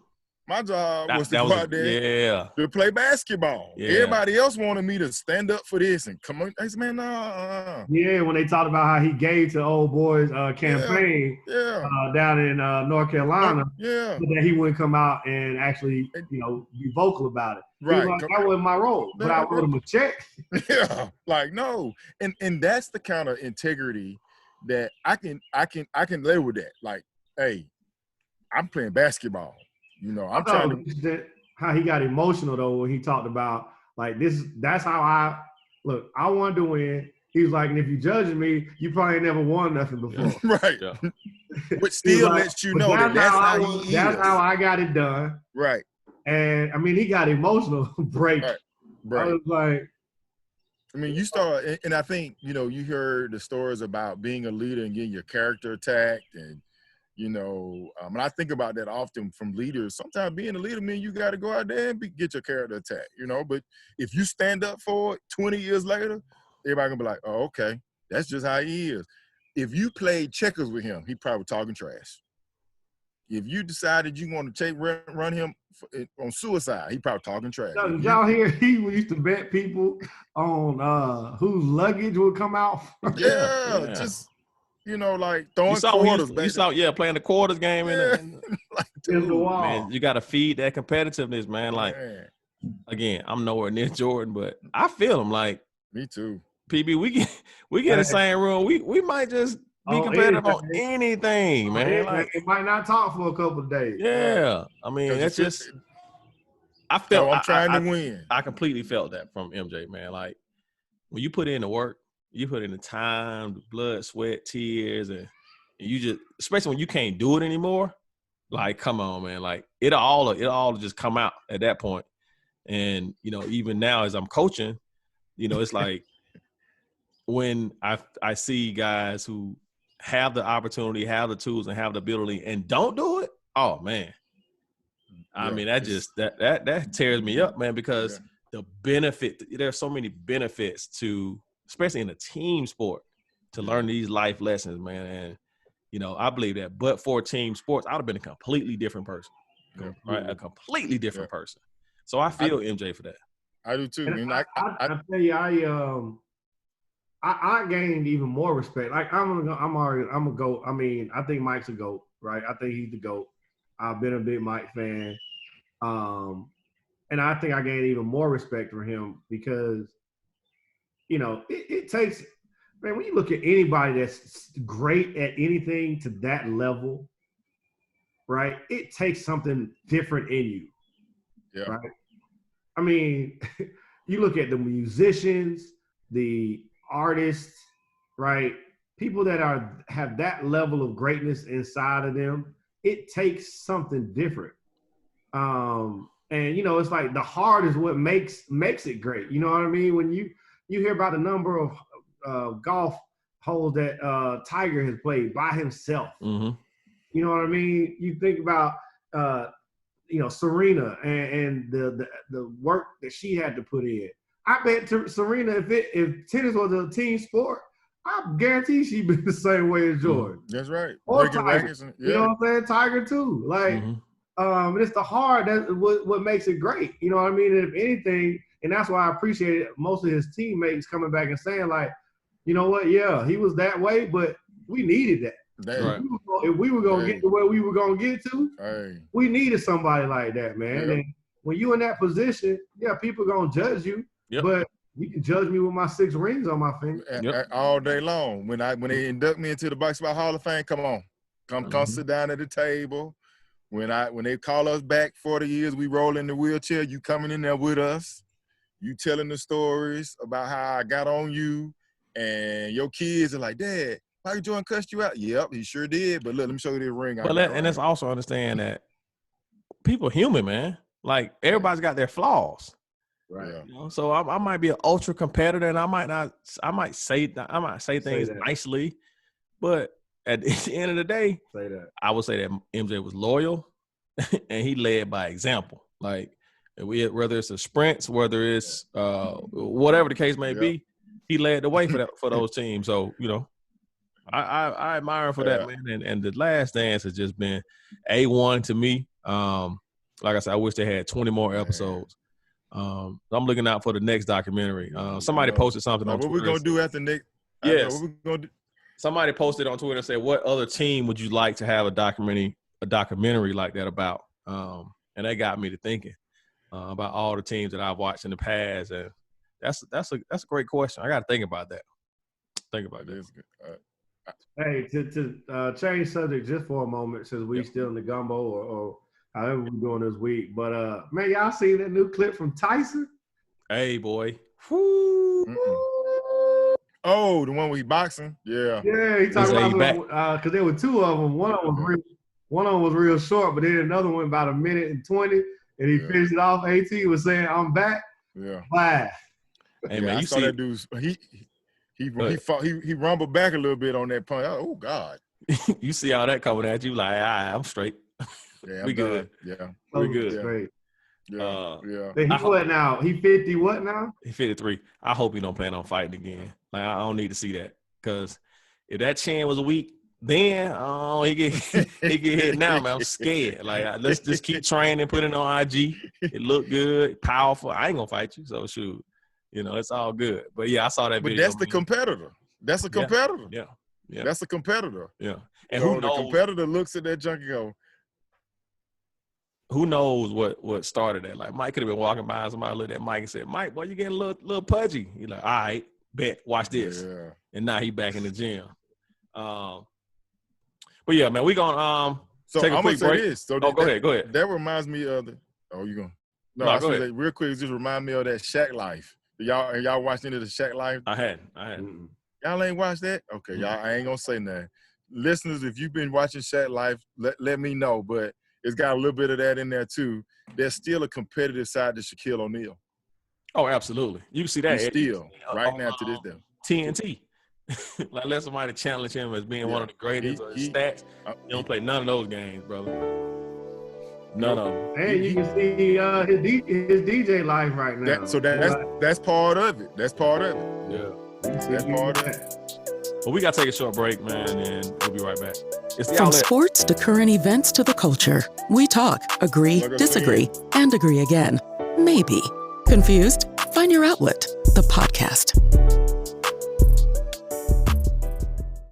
My job was to go out there to play basketball. Yeah. Everybody else wanted me to stand up for this and come on. I said, man, no. Yeah, when they talked about how he gave to Old Boy's campaign down in North Carolina, but that he wouldn't come out and actually, you know, be vocal about it. Right. Like, that wasn't my role, but I wrote him a check. Yeah, like, no. And that's the kind of integrity that I can live with that. Like, hey, I'm playing basketball. You know, I'm trying to. How he got emotional though when he talked about, like, this. That's how I look. I wanted to win. He was like, and if you judging me, you probably ain't never won nothing before. Right. Yeah. But still lets you know that's how he is. That's how I got it done. Right. And I mean, he got emotional break. Right. I was like, I mean, you start, and I think, you know, you heard the stories about being a leader and getting your character attacked, and, you know, and I think about that often from leaders. Sometimes being a leader means you got to go out there and get your character attacked, you know. But if you stand up for it 20 years later, everybody gonna be like, oh, okay, that's just how he is. If you played checkers with him, he probably talking trash. If you decided you want to run him on suicide, he probably talking trash. Did y'all hear he used to bet people on whose luggage would come out? Yeah, just, you know, like throwing quarters. Playing the quarters game in the wall. Man, you got to feed that competitiveness, man. Like, again, I'm nowhere near Jordan, but I feel him. Like, me too. PB, we get in the same room. We might just be competitive on anything, man. Like, it might not talk for a couple of days. Yeah, I mean, that's just. I felt I'm trying to win. I completely felt that from MJ, man. Like, when you put in the work, you put in the time, the blood, sweat, tears, and you just, especially when you can't do it anymore. Like, come on, man. Like, it all just come out at that point. And, you know, even now as I'm coaching, you know, it's like when I see guys who have the opportunity, have the tools, and have the ability and don't do it, oh, man. I mean, that tears me up, man, because the benefit, there's so many benefits to, especially in a team sport, to learn these life lessons, man. And, you know, I believe that, but for team sports, I would have been a completely different person, right? A completely different person. So I feel MJ for that. I do too. I tell you, I gained even more respect. Like, I'm a GOAT. I mean, I think Mike's a GOAT, right? I think he's the GOAT. I've been a big Mike fan. And I think I gained even more respect for him because, you know, it takes, man, when you look at anybody that's great at anything to that level, right, it takes something different in you. Yeah. Right? I mean, you look at the musicians, the artists, right? People that have that level of greatness inside of them, it takes something different. And you know, it's like the heart is what makes it great. You know what I mean? When you hear about the number of golf holes that Tiger has played by himself, you know what I mean? You think about Serena and the work that she had to put in. I bet Serena, if tennis was a team sport, I guarantee she'd be the same way as Jordan. That's right. Or Breaking Tiger. records. You know what I'm saying? Tiger too. Like, it's the heart that what makes it great. You know what I mean? And if anything, and that's why I appreciate most of his teammates coming back and saying, like, you know what? Yeah, he was that way, but we needed that. Right. If we were gonna get to where we were gonna get to, we needed somebody like that, man. And when you in that position, yeah, people gonna judge you, but you can judge me with my 6 rings on my finger all day long. When they induct me into the Basketball Hall of Fame, come sit down at the table. When they call us back 40 years, we roll in the wheelchair. You coming in there with us? You telling the stories about how I got on you, and your kids are like, Dad, Michael Jordan cussed you out. Yep, he sure did. But look, let me show you this ring. And let's also understand that people human, man. Like everybody's got their flaws. Right. You know? So I might be an ultra competitor, and I might say things nicely, but at the end of the day, I would say that MJ was loyal and he led by example. Like whether it's a sprints, whether it's whatever the case may be, he led the way for those teams. So, I admire him for that, man. And the Last Dance has just been A1 to me. Like I said, I wish they had 20 more episodes. I'm looking out for the next documentary. Somebody posted something on Twitter. What we gonna do after Nick? Yes. What we gonna do? Somebody posted on Twitter and said, "What other team would you like to have a documentary like that about?" And that got me to thinking about all the teams that I've watched in the past, and that's a great question. I got to think about that. Hey, to change subject just for a moment, since we still in the gumbo or however we're doing this week. But man, y'all seen that new clip from Tyson? Hey, boy. Woo. Oh, the one where he boxing? Yeah. Yeah, he talking about because there were 2 of them. One of them was real short, but then another one about 1 minute and 20, and he finished it off. AT was saying, "I'm back." Yeah. Bye. Hey man, I saw that dude. He rumbled back a little bit on that punch. Oh God. You see all that coming at you? Like, all right, I'm straight. Yeah, we good. Yeah, we good. Straight. Yeah. He what now? He 50 what now? He 53. I hope he don't plan on fighting again. Like, I don't need to see that, because if that chin was weak, then he get hit now, man. I'm scared. Like, let's just keep training, put it on IG. It looked good, powerful. I ain't gonna fight you, so shoot. It's all good. But yeah, I saw that video. But that's the competitor. That's a competitor. Yeah. That's a competitor. Yeah. And who knows? The competitor looks at that junk and go, who knows what started that? Like, Mike could have been walking by, somebody looked at Mike and said, "Mike, boy, you getting a little pudgy." He's like, "All right, bet, watch this." Yeah. And now he back in the gym. But yeah, man, we gonna so take a I'm quick gonna say break. this. So go ahead. That reminds me of you going? No, go I ahead. say real quick. It just remind me of that Shaq Life. Y'all watched any of the Shaq Life? I hadn't. Y'all ain't watched that? Okay, y'all. I ain't gonna say nothing. Listeners, if you've been watching Shaq Life, let me know. But it's got a little bit of that in there too. There's still a competitive side to Shaquille O'Neal. Oh, absolutely. You can see that still right now to this day. TNT. Like, let somebody challenge him as being one of the greatest stats. He don't play none of those games, brother. None of them. And you can see his DJ life right now. That's part of it. That's part of it. Yeah. That's part of it. Well, we got to take a short break, man, and we'll be right back. It's the From Outlet. sports to current events to the culture, we talk, agree, disagree, and agree again. Maybe. Confused? Find your outlet, the podcast.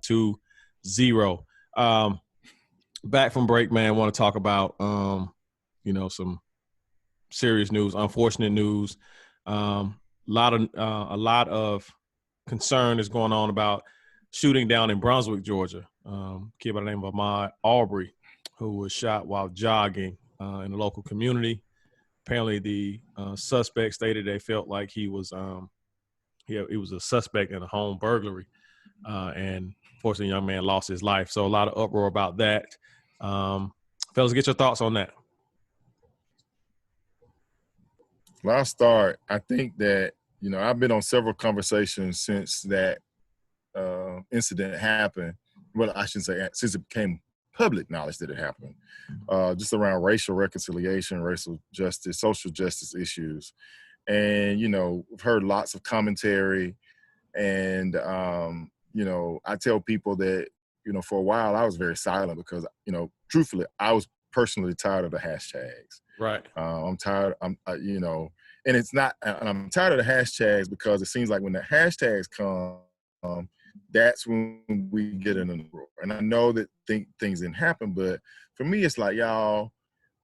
2-0. Back from break, man. I want to talk about, some serious news, unfortunate news. A lot of concern is going on about shooting down in Brunswick, Georgia. Kid by the name of Ahmaud Arbery, who was shot while jogging in the local community. Apparently, the suspect stated they felt like he was a suspect in a home burglary, and unfortunately, the young man lost his life. So a lot of uproar about that. Fellas, get your thoughts on that. Well, I'll start. I think that, I've been on several conversations since that incident happened. Well, I shouldn't say since it became public knowledge that it happened, just around racial reconciliation, racial justice, social justice issues. And, you know, we've heard lots of commentary. And, you know, I tell people that, you know, for a while I was very silent because, you know, truthfully, I was personally tired of the hashtags. Right. I'm tired. You know, and it's not, and I'm tired of the hashtags because it seems like when the hashtags come, that's when we get in an uproar. And I know that things didn't happen, but for me, it's like, y'all,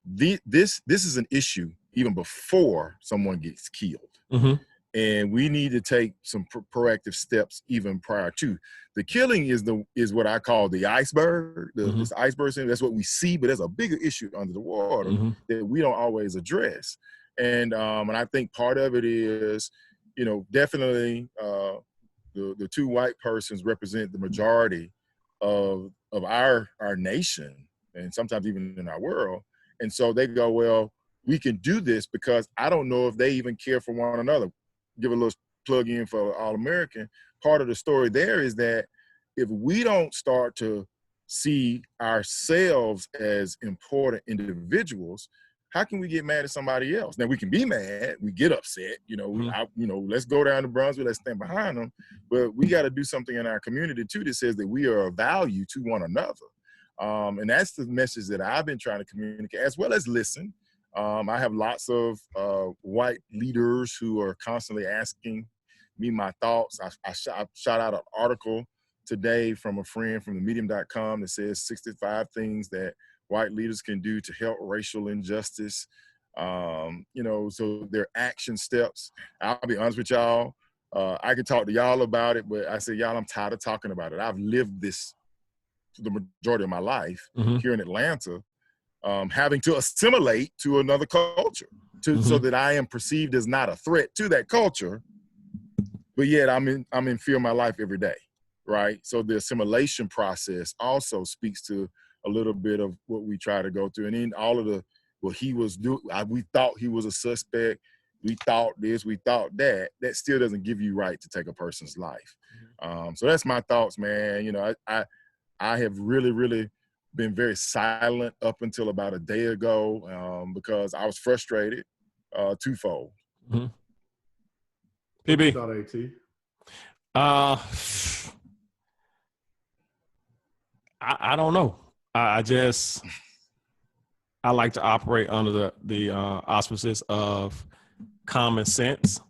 this is an issue even before someone gets killed. Mm-hmm. And we need to take some proactive steps even prior to. The killing is what I call the iceberg. This iceberg thing, that's what we see, but there's a bigger issue under the water that we don't always address. And I think part of it is, you know, definitely the two white persons represent the majority of our nation, and sometimes even in our world. And so they go, well, we can do this because I don't know if they even care for one another. Give a little plug in for All American. Part of the story there is that if we don't start to see ourselves as important individuals, how can we get mad at somebody else? Now we can be mad, we get upset, you know, let's go down to Brunswick, let's stand behind them, but we got to do something in our community too that says that we are of value to one another. And that's the message that I've been trying to communicate, as well as listen. I have lots of white leaders who are constantly asking me my thoughts. I shot out an article today from a friend from the medium.com that says 65 things that white leaders can do to help racial injustice. You know, so their action steps. I'll be honest with y'all. I can talk to y'all about it, but I say, y'all, I'm tired of talking about it. I've lived this the majority of my life here in Atlanta. Having to assimilate to another culture so that I am perceived as not a threat to that culture, but yet I'm in fear of my life every day, right? So the assimilation process also speaks to a little bit of what we try to go through. And in all of what he was doing, we thought he was a suspect, we thought this, we thought that still doesn't give you right to take a person's life. So that's my thoughts, man. You know, I have really been very silent up until about a day ago because I was frustrated twofold. PB. I don't know. I like to operate under the auspices of common sense.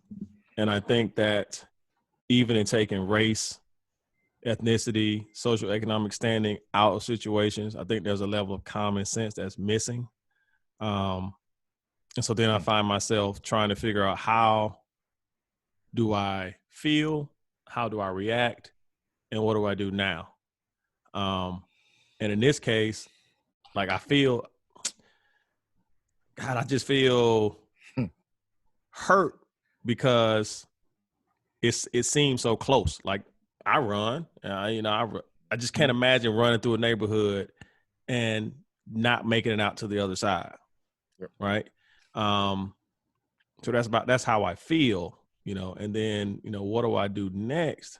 And I think that even in taking race, ethnicity, social economic standing out of situations, I think there's a level of common sense that's missing. And so then I find myself trying to figure out, how do I feel? How do I react? And what do I do now? And in this case, like I just feel hurt because it seems so close. Like I run, you know, I just can't imagine running through a neighborhood and not making it out to the other side. Yep. Right. So that's how I feel, you know, and then, you know, what do I do next?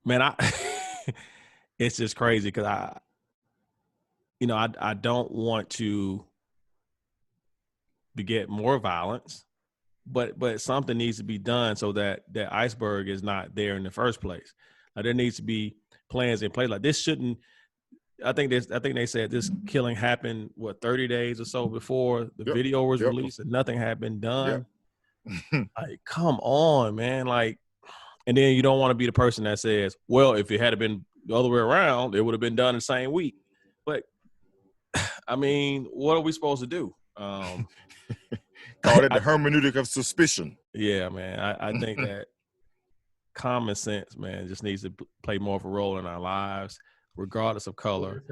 Man, it's just crazy because I don't want to beget more violence, but something needs to be done so that that iceberg is not there in the first place. Like there needs to be plans in place. Like this shouldn't. I think they said this killing happened 30 days or so before the video was released, and nothing had been done. Like, come on, man. Like, and then you don't want to be the person that says, well, if it had been the other way around, it would have been done the same week. But I mean, what are we supposed to do? Call it the hermeneutic of suspicion. Yeah, man. I think that common sense, man, just needs to play more of a role in our lives, regardless of color.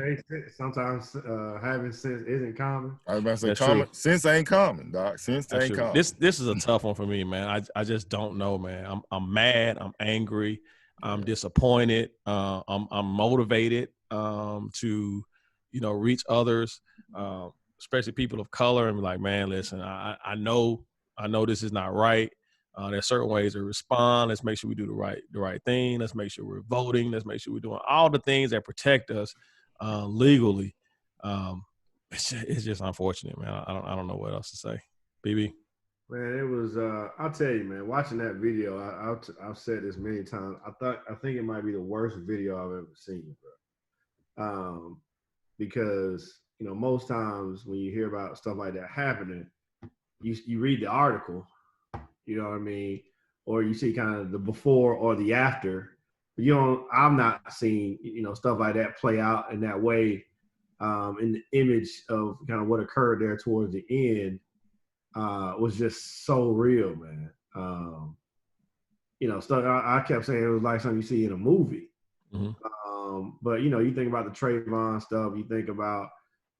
Sometimes having sense isn't common. I was about to say, common sense ain't common, Doc. Sense ain't common. This is a tough one for me, man. I just don't know, man. I'm mad. I'm angry. I'm disappointed. I'm motivated to, you know, reach others, especially people of color, and be like, man, listen, I know this is not right. There's certain ways to respond. Let's make sure we do the right thing. Let's make sure we're voting. Let's make sure we're doing all the things that protect us legally. It's just unfortunate, man. I don't know what else to say. BB. Man, it was. I'll tell you, man. Watching that video, I've said this many times. I think it might be the worst video I've ever seen, bro. Because most times when you hear about stuff like that happening, you read the article. You know what I mean? Or you see kind of the before or the after. But I've not seen, stuff like that play out in that way, in the image of kind of what occurred there towards the end, was just so real, man. Stuff I kept saying it was like something you see in a movie. Mm-hmm. But you think about the Trayvon stuff, you think about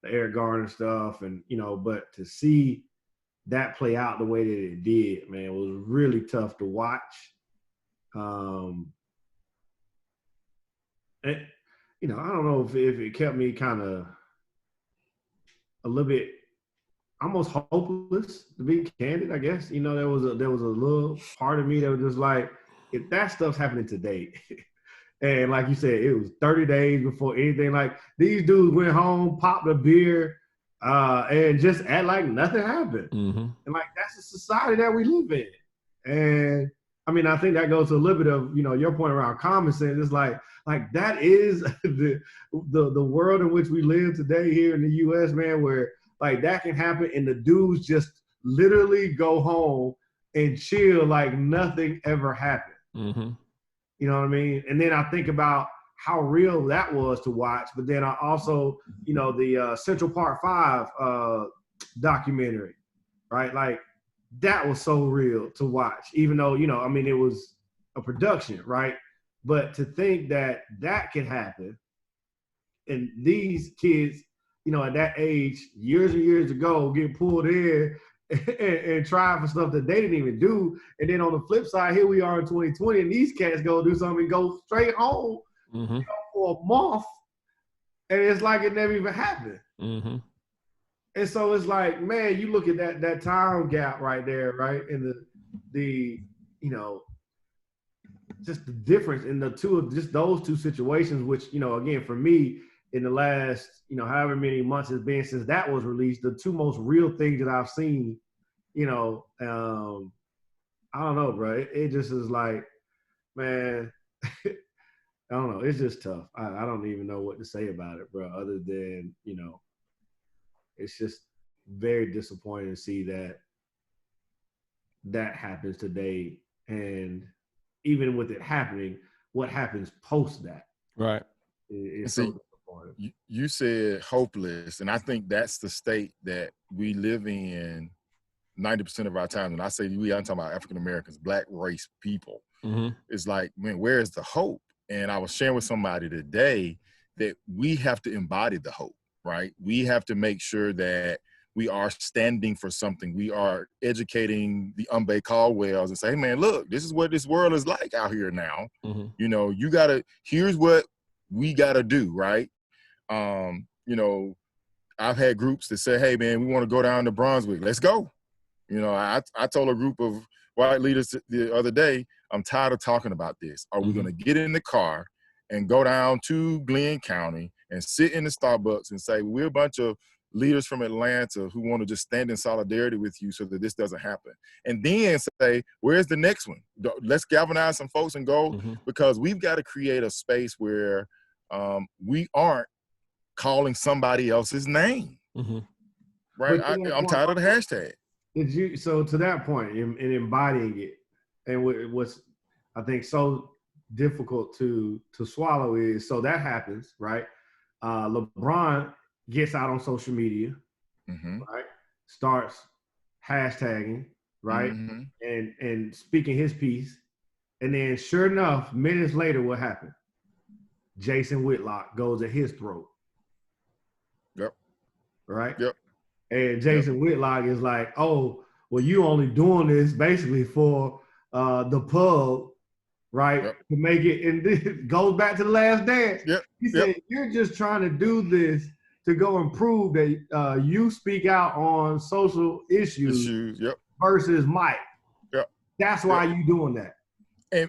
the Eric Garner stuff, and but to see that play out the way that it did, man, was really tough to watch. And, I don't know if it kept me kind of a little bit almost hopeless, to be candid, I guess. There was a little part of me that was just like, if that stuff's happening today, and like you said, it was 30 days before anything, like these dudes went home, popped a beer, and just act like nothing happened. Mm-hmm. And like, that's the society that we live in. And I mean, I think that goes to a little bit of, your point around common sense. It's like that is the world in which we live today here in the US, man, where like that can happen and the dudes just literally go home and chill like nothing ever happened. Mm-hmm. You know what I mean? And then I think about how real that was to watch. But then I also, the Central Park 5 documentary, right? Like that was so real to watch, even though, it was a production, right? But to think that could happen and these kids, at that age, years and years ago, get pulled in and try for stuff that they didn't even do. And then on the flip side, here we are in 2020, and these cats go do something and go straight home for a month, and it's like it never even happened. Mm-hmm. And so it's like, man, you look at that time gap right there, right? And the just the difference in those two situations, which, again, for me, in the last, however many months it's been since that was released, the two most real things that I've seen, I don't know, bro. It just is like, man, I don't know. It's just tough. I don't even know what to say about it, bro, other than, it's just very disappointing to see that happens today. And even with it happening, what happens post that? Right. It's so disappointing. You said hopeless, and I think that's the state that we live in 90% of our time. And I say I'm talking about African Americans, Black race people. Mm-hmm. It's like, man, where is the hope? And I was sharing with somebody today that we have to embody the hope, right? We have to make sure that we are standing for something. We are educating the Umbe Caldwells and say, hey, man, look, this is what this world is like out here now. Mm-hmm. Here's what we got to do, right? I've had groups that say, hey, man, we want to go down to Brunswick. Let's go. I told a group of white leaders the other day, I'm tired of talking about this. Are we going to get in the car and go down to Glenn County and sit in the Starbucks and say, we're a bunch of leaders from Atlanta who want to just stand in solidarity with you so that this doesn't happen? And then say, where's the next one? Let's galvanize some folks and go, because we've got to create a space where we aren't calling somebody else's name. Mm-hmm. Right? I'm tired of the hashtag. So to that point, in embodying it, and what's I think so difficult to swallow is, so that happens, right? LeBron gets out on social media, right? Starts hashtagging, right? And speaking his piece. And then sure enough, minutes later, what happened? Jason Whitlock goes at his throat. Yep. Right? Yep. And Jason Whitlock is like, oh, well, you only doing this basically for the pub, right? Yep. To make it, and it goes back to The Last Dance. Yep. He said, you're just trying to do this to go and prove that you speak out on social issues. Versus Mike. Yep. That's why you doing that.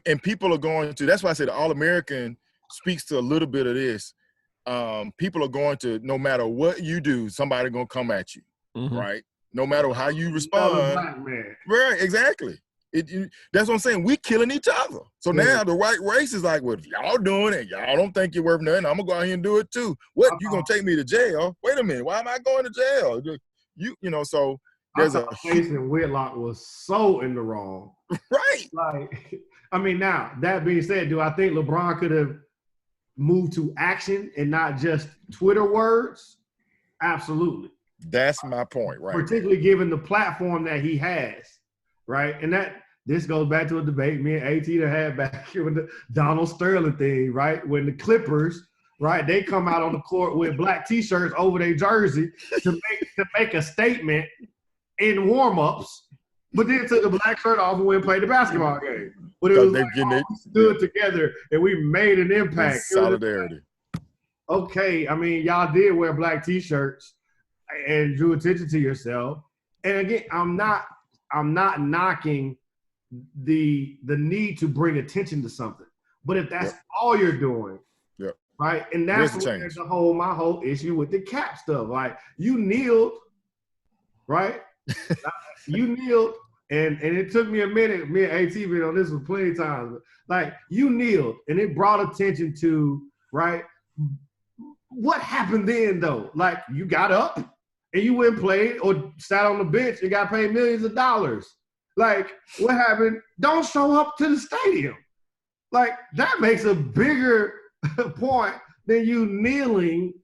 And people are going to, that's why I said All-American speaks to a little bit of this. People are going to, no matter what you do, somebody going to come at you, right? No matter how you respond. Black man. Right, exactly. That's what I'm saying. We killing each other. So now the white race is like, well, if y'all doing it, y'all don't think you're worth nothing, I'm gonna go out here and do it too. What, you gonna take me to jail? Wait a minute, why am I going to jail? You know, so there's Jason Whitlock was so in the wrong. Right. Like, I mean, now that being said, do I think LeBron could have moved to action and not just Twitter words? Absolutely. That's my point, right? Particularly given the platform that he has, right? And this goes back to a debate me and AT had back here with the Donald Sterling thing, right? When the Clippers, right, they come out on the court with black T-shirts over their jersey to make a statement in warm-ups, but then took the black shirt off and went and played the basketball game. But it was like, we stood together and we made an impact. Solidarity. Okay, I mean, y'all did wear black T-shirts and drew attention to yourself. And again, I'm not knocking the need to bring attention to something. But if that's all you're doing, right? And that's my whole issue with the cap stuff. Like, you kneeled, right? You kneeled, and it took me a minute. Me and AT been on this one plenty of times. Like, you kneeled, and it brought attention to, right? What happened then, though? Like, you got up and you went and played or sat on the bench and got paid millions of dollars. Like, what happened? Don't show up to the stadium. Like, that makes a bigger point than you kneeling,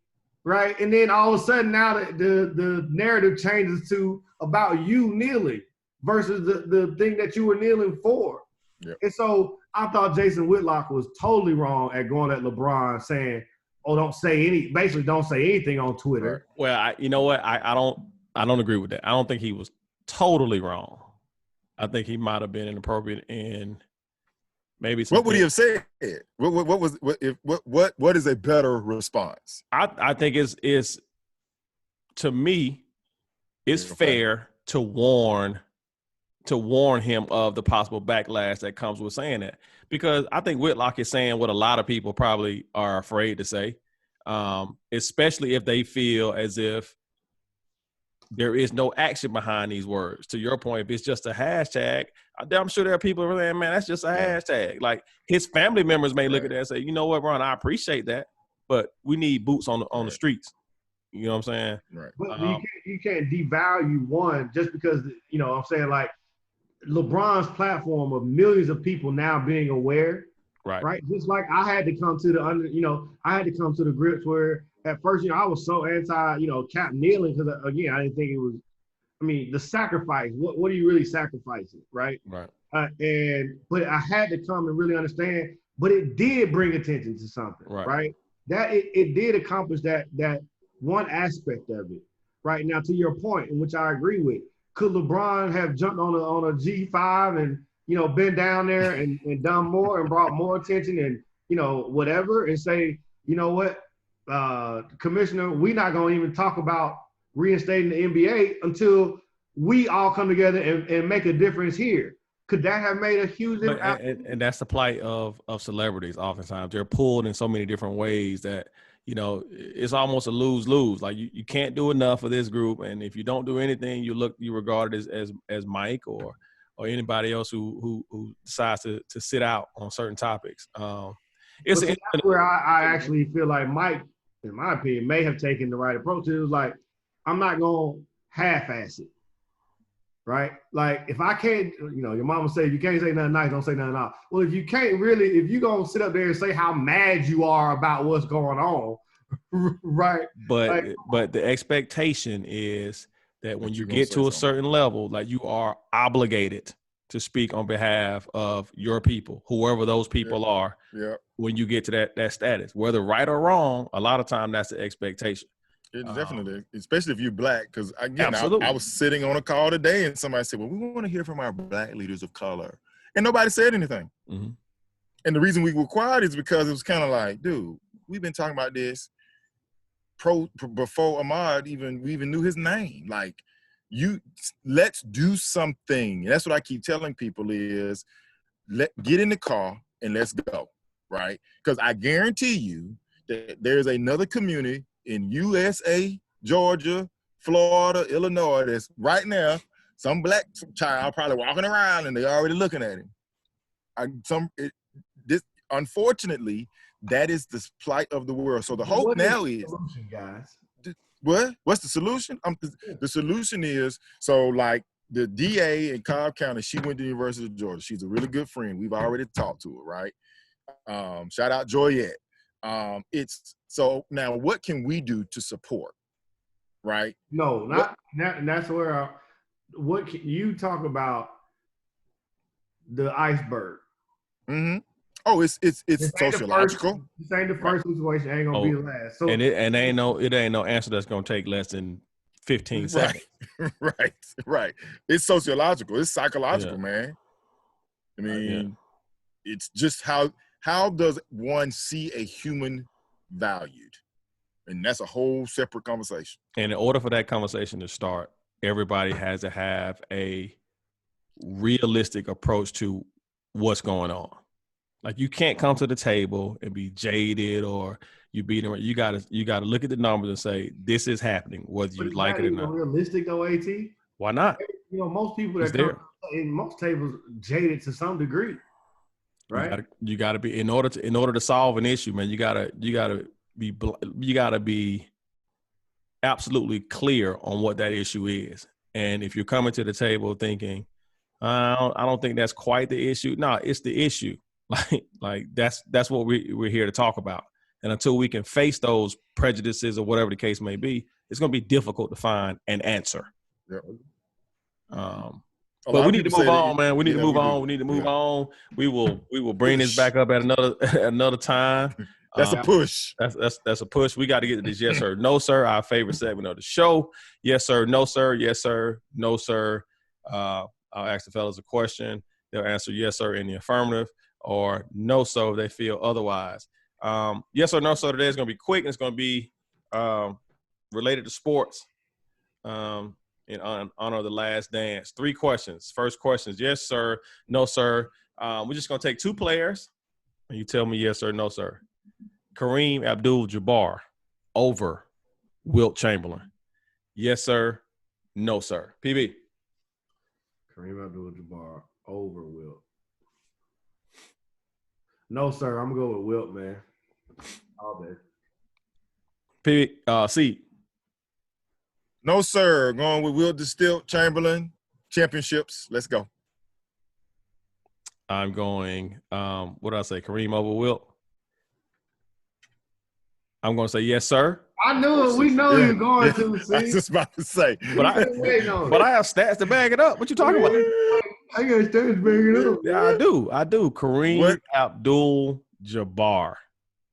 right? And then all of a sudden now the narrative changes to about you kneeling versus the thing that you were kneeling for. Yep. And so I thought Jason Whitlock was totally wrong at going at LeBron saying, oh, don't say anything on Twitter. Well, you know what? I don't agree with that. I don't think he was totally wrong. I think he might have been inappropriate in maybe. What would he have said? What is a better response? I think it's to me, it's fair to warn him of the possible backlash that comes with saying that, because I think Whitlock is saying what a lot of people probably are afraid to say, especially if they feel as if there is no action behind these words. To your point, if it's just a hashtag, I'm sure there are people who are saying, man, that's just a hashtag. Like, his family members may look at that and say, you know what, Ron, I appreciate that, but we need boots on the streets. You know what I'm saying? Right. But you can't devalue one just because, you know what I'm saying, like, LeBron's platform of millions of people now being aware, right? Just like I had to come to the grips where at first, I was so anti, cap kneeling because, again, I didn't think it was, the sacrifice. What are you really sacrificing, right? Right. But I had to come and really understand, but it did bring attention to something, right? That it did accomplish that one aspect of it, right? Now, to your point, in which I agree with, could LeBron have jumped on a G5 and, been down there and done more and brought more attention and, whatever, and say, you know what, Commissioner, we're not going to even talk about reinstating the NBA until we all come together and make a difference here. Could that have made a huge impact? And that's the plight of celebrities. Oftentimes they're pulled in so many different ways that, it's almost a lose-lose. Like, you can't do enough for this group, and if you don't do anything, you regard as Mike or anybody else who decides to sit out on certain topics. That's where I actually feel like Mike, in my opinion, may have taken the right approach. It was like, I'm not going to half-ass it, right? Like, if I can't, your mama said, you can't say nothing nice, don't say nothing else. Well, if you're going to sit up there and say how mad you are about what's going on, right? But the expectation is that when you get to a certain level, like, you are obligated to speak on behalf of your people, whoever those people are, when you get to that status. Whether right or wrong, a lot of time that's the expectation. Definitely, especially if you're black, because, again, I was sitting on a call today and somebody said, well, we want to hear from our black leaders of color. And nobody said anything. Mm-hmm. And the reason we were quiet is because it was kind of like, dude, we've been talking about this before Ahmaud we even knew his name. Like, let's do something. That's what I keep telling people is get in the car and let's go, right? Because I guarantee you that there's another community in USA, Georgia, Florida, Illinois that's right now, some black child probably walking around and they're already looking at him. Unfortunately, that is the plight of the world. So the hope now is, solution, guys? What's the solution? The solution is, so like the DA in Cobb County, she went to the University of Georgia. She's a really good friend. We've already talked to her, right? Shout out Joyette. It's so now what can we do to support, right? No, that's where what can you talk about the iceberg? Mm-hmm. Oh, it's sociological. This ain't the first situation. Ain't gonna be the last. So and it ain't no answer that's gonna take less than 15 seconds. Right. It's sociological. It's psychological, man. I mean, it's just how does one see a human valued, and that's a whole separate conversation. And in order for that conversation to start, everybody has to have a realistic approach to what's going on. Like you can't come to the table and be jaded or you beat them. You gotta look at the numbers and say this is happening, whether you like it or not. Realistic though, AT. Why not? You know, most people that come in most tables jaded to some degree, right? You gotta be in order to solve an issue, man. You gotta be absolutely clear on what that issue is. And if you're coming to the table thinking, I don't think that's quite the issue. No, it's the issue. Like that's what we're here to talk about. And until we can face those prejudices or whatever the case may be, it's going to be difficult to find an answer. Yep. But we need to move on, man. We need to move on. We need to move on. We will bring this back up at another time. That's a push. That's a push. We got to get to this yes sir, no sir, our favorite segment of the show. Yes sir, no sir, yes sir, no sir. I'll ask the fellas a question. They'll answer yes sir in the affirmative or no sir if they feel otherwise. Yes or no sir today is going to be quick. It's going to be related to sports in honor of the last dance. 3 questions. First question is yes sir, no sir. We're just going to take 2 players and you tell me yes sir, no sir. Kareem Abdul-Jabbar over Wilt Chamberlain. Yes sir, no sir. PB. Kareem Abdul-Jabbar over Wilt. No, sir. I'm going to go with Wilt, man. All day. C. No, sir. Going with Wilt Stilt Chamberlain. Championships. Let's go. I'm going, what did I say? Kareem over Wilt? I'm going to say yes, sir. I knew it. We know you're going to, see. I was just about to say. But I have stats to back it up. What you talking about? I got stats to back it up. Yeah, I do. Kareem Abdul-Jabbar.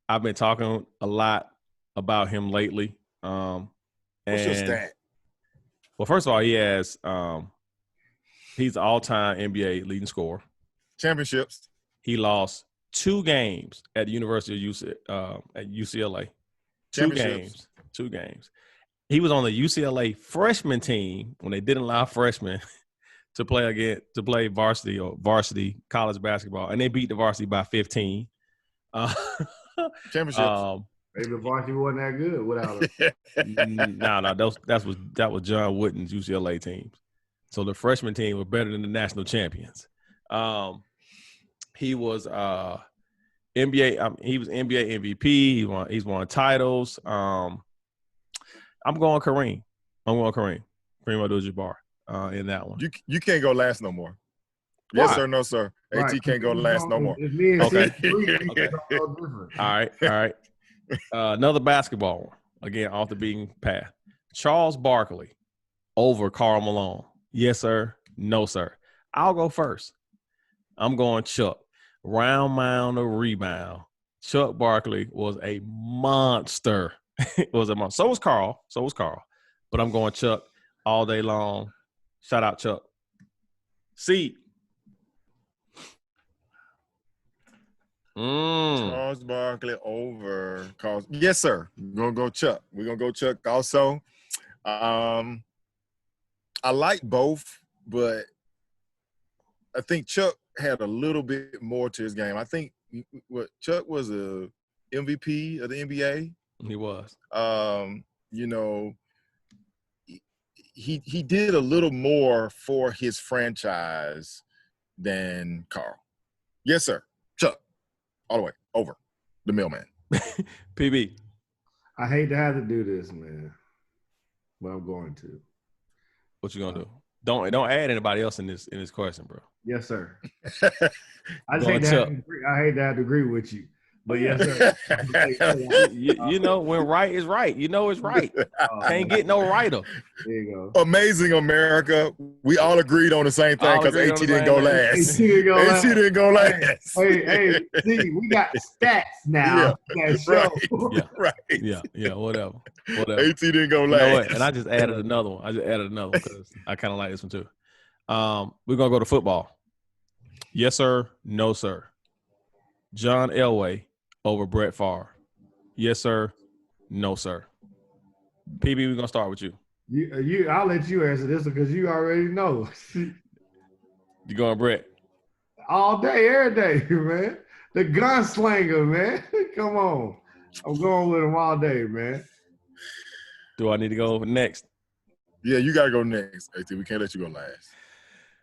I've been talking a lot about him lately. What's your stat? Well, first of all, he has he's the all-time NBA leading scorer. Championships. He lost 2 games at the University of UCLA. 2 games. He was on the UCLA freshman team when they didn't allow freshmen to play varsity college basketball, and they beat the varsity by 15. Championships. Maybe the varsity wasn't that good without him. No, that was John Wooden's UCLA teams. So the freshman team were better than the national champions. He was NBA. He was NBA MVP. He's won titles. I'm going Kareem. Kareem Abdul-Jabbar in that one. You can't go last no more. Why? Yes sir, no sir. Right. AT can't go last no more. Okay. All right. Another basketball one. Again, off the beaten path. Charles Barkley over Karl Malone. Yes sir, no sir. I'll go first. I'm going Chuck. Round mound or rebound. Chuck Barkley was a monster. It was a monster. So was Carl. But I'm going Chuck all day long. Shout out Chuck. C. Charles Barkley over Carl. Yes, sir. We're gonna go Chuck. Also. I like both, but I think Chuck had a little bit more to his game. I think Chuck was a MVP of the NBA. He was. You know, he did a little more for his franchise than Carl. Yes, sir. Chuck, all the way over the mailman. PB. I hate to have to do this, man, but I'm going to. What you gonna do? Don't add anybody else in this question, bro. Yes, sir. I hate to have to agree with you, but yes, sir. you know when right is right. You know it's right. Can't get no righter. There you go. Amazing America. We all agreed on the same thing because AT didn't go last. AT didn't go last. Hey, see, we got stats now. Yeah, right. Yeah, whatever. AT didn't go last. You know what? And I just added another one. Because I kind of like this one too. We're gonna go to football. Yes, sir. No, sir. John Elway over Brett Favre. Yes, sir. No, sir. PB, we're gonna start with you. I'll let you answer this because you already know. You going Brett? All day, every day, man. The gunslinger, man. Come on. I'm going with him all day, man. Do I need to go next? Yeah, you gotta go next. AT, we can't let you go last.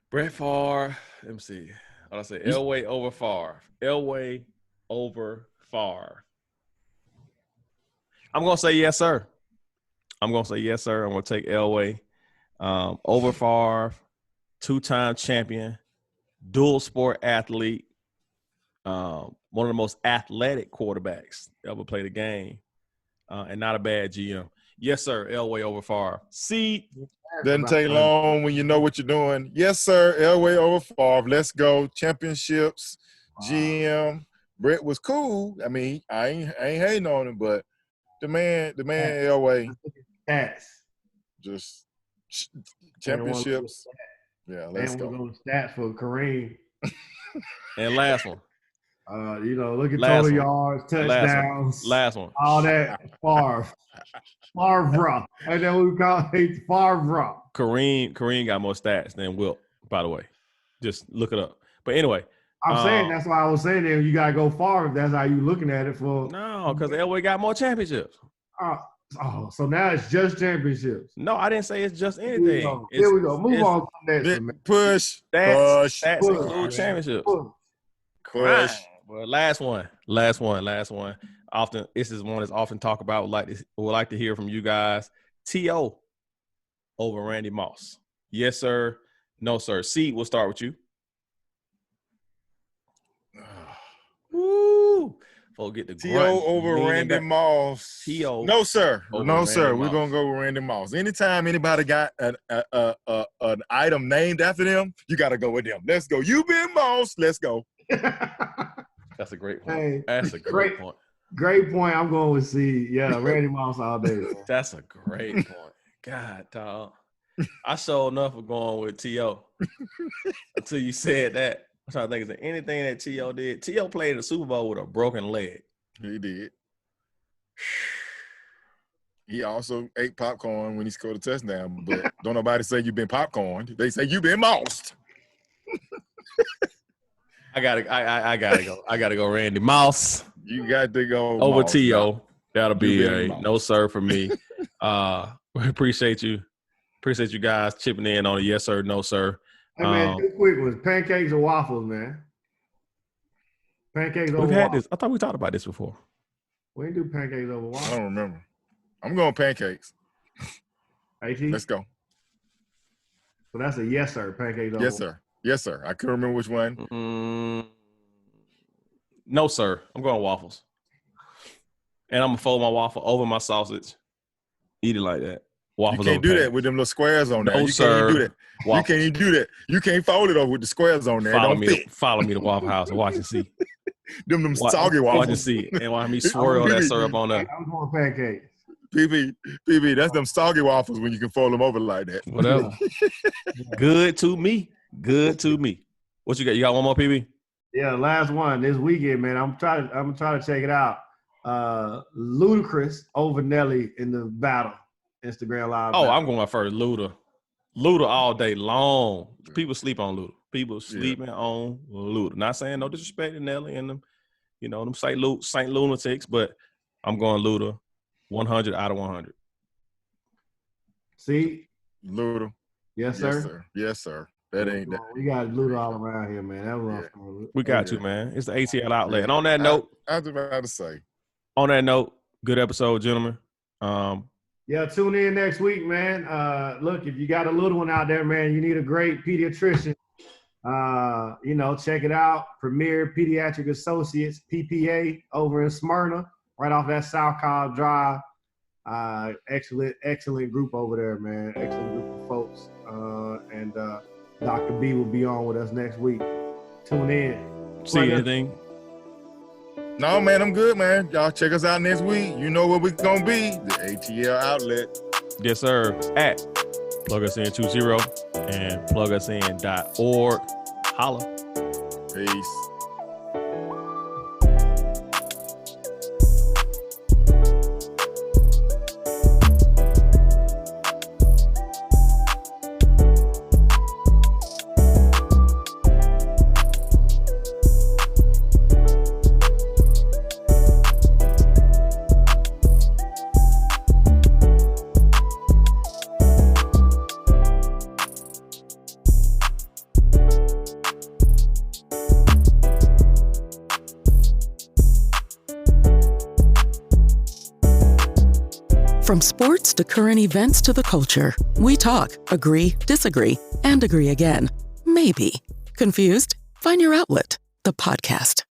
Brett Favre. Let me see. I say Elway over Favre. Elway over Favre. I'm gonna say yes, sir. I'm gonna take Elway over Favre. 2-time champion, dual sport athlete, one of the most athletic quarterbacks ever played the game, and not a bad GM. Yes, sir. Elway over Favre. See. Doesn't take long when you know what you're doing. Yes, sir. Elway over Favre. Let's go. Championships, GM. Brett was cool. I mean, I ain't hating on him, but the man Elway. Just championships. Yeah, let's go. We're going to stats for Kareem. And last one. Look at total yards, touchdowns. Last one. All that. Favre. Favre. And then we call it Favre. Kareem got more stats than Wilt, by the way. Just look it up. But anyway. I'm saying that's why I was saying that you got to go Favre if that's how you looking at it for. No, because Elway got more championships. So now it's just championships. No, I didn't say it's just anything. Here we go. Move on to the next. Push. Stats include championships. Push. Well, last one. Often, this is one that's often talked about. Would like to hear from you guys. T.O. over Randy Moss. Yes, sir. No, sir. C, we'll start with you. Woo! Get the T.O. over Randy Moss. T.O. No, sir. No, sir. We're going to go with Randy Moss. Anytime anybody got an item named after them, you got to go with them. Let's go. You been Moss. Let's go. That's a great point. Hey, that's a great point. Great point. I'm going with C. Yeah, Randy Moss all day. That's a great point. God, dog. I sure enough for going with T.O. until you said that. I'm trying to think, is there anything that T.O. did? T.O. played in the Super Bowl with a broken leg. He did. He also ate popcorn when he scored a touchdown, but don't nobody say you've been popcorned. They say you've been mossed. I gotta go. I gotta go Randy Moss. You got to go over Moss. T.O. That'll be a no sir for me. We appreciate you. Appreciate you guys chipping in on a yes sir, no sir. Hey man, two quick ones. Pancakes or waffles, man? Pancakes over waffles. We've had this. I thought we talked about this before. We didn't do pancakes over waffles. I don't remember. I'm going pancakes. AT? Let's go. So that's a yes sir, pancakes over Yes, sir. Yes, sir. I couldn't remember which one. No, sir. I'm going waffles. And I'm going to fold my waffle over my sausage. Eat it like that. Waffles. You can't do that with them little squares on there. No, you sir. Can't do that. Waffles. You can't even do that. You can't fold it over with the squares on there. Follow me to Waffle House and watch and see. them soggy waffles. Watch and see. And watch me swirl that syrup on there. I'm going pancakes. PB, that's them soggy waffles when you can fold them over like that. Whatever. Good to me. What you got? You got one more, PB? Yeah, last one this weekend, man. I'm trying to check it out. Ludacris over Nelly in the battle. Instagram Live. Oh, I'm going first. Luda. Luda all day long. People sleep on Luda. People sleeping on Luda. Not saying no disrespect to Nelly and them, them St. Lunatics, but I'm going Luda 100 out of 100. See? Luda. Yes, sir. Yes, sir. That ain't that. We got Luda all around here, man. That was We got you, man. It's the ATL Outlet. And on that note, I was about to say. On that note, good episode, gentlemen. Tune in next week, man. Look, if you got a little one out there, man, you need a great pediatrician. Check it out. Premier Pediatric Associates, PPA, over in Smyrna, right off that South Cobb Drive. Excellent group over there, man. Excellent group of folks. And Dr. B will be on with us next week. Tune in. See anything? No, man, I'm good, man. Y'all check us out next week. You know where we're going to be. The ATL Outlet. Yes, sir. At plugusin20 and plugusin.org. Holla. Peace. From sports to current events to the culture, we talk, agree, disagree, and agree again. Maybe. Confused? Find your outlet, the podcast.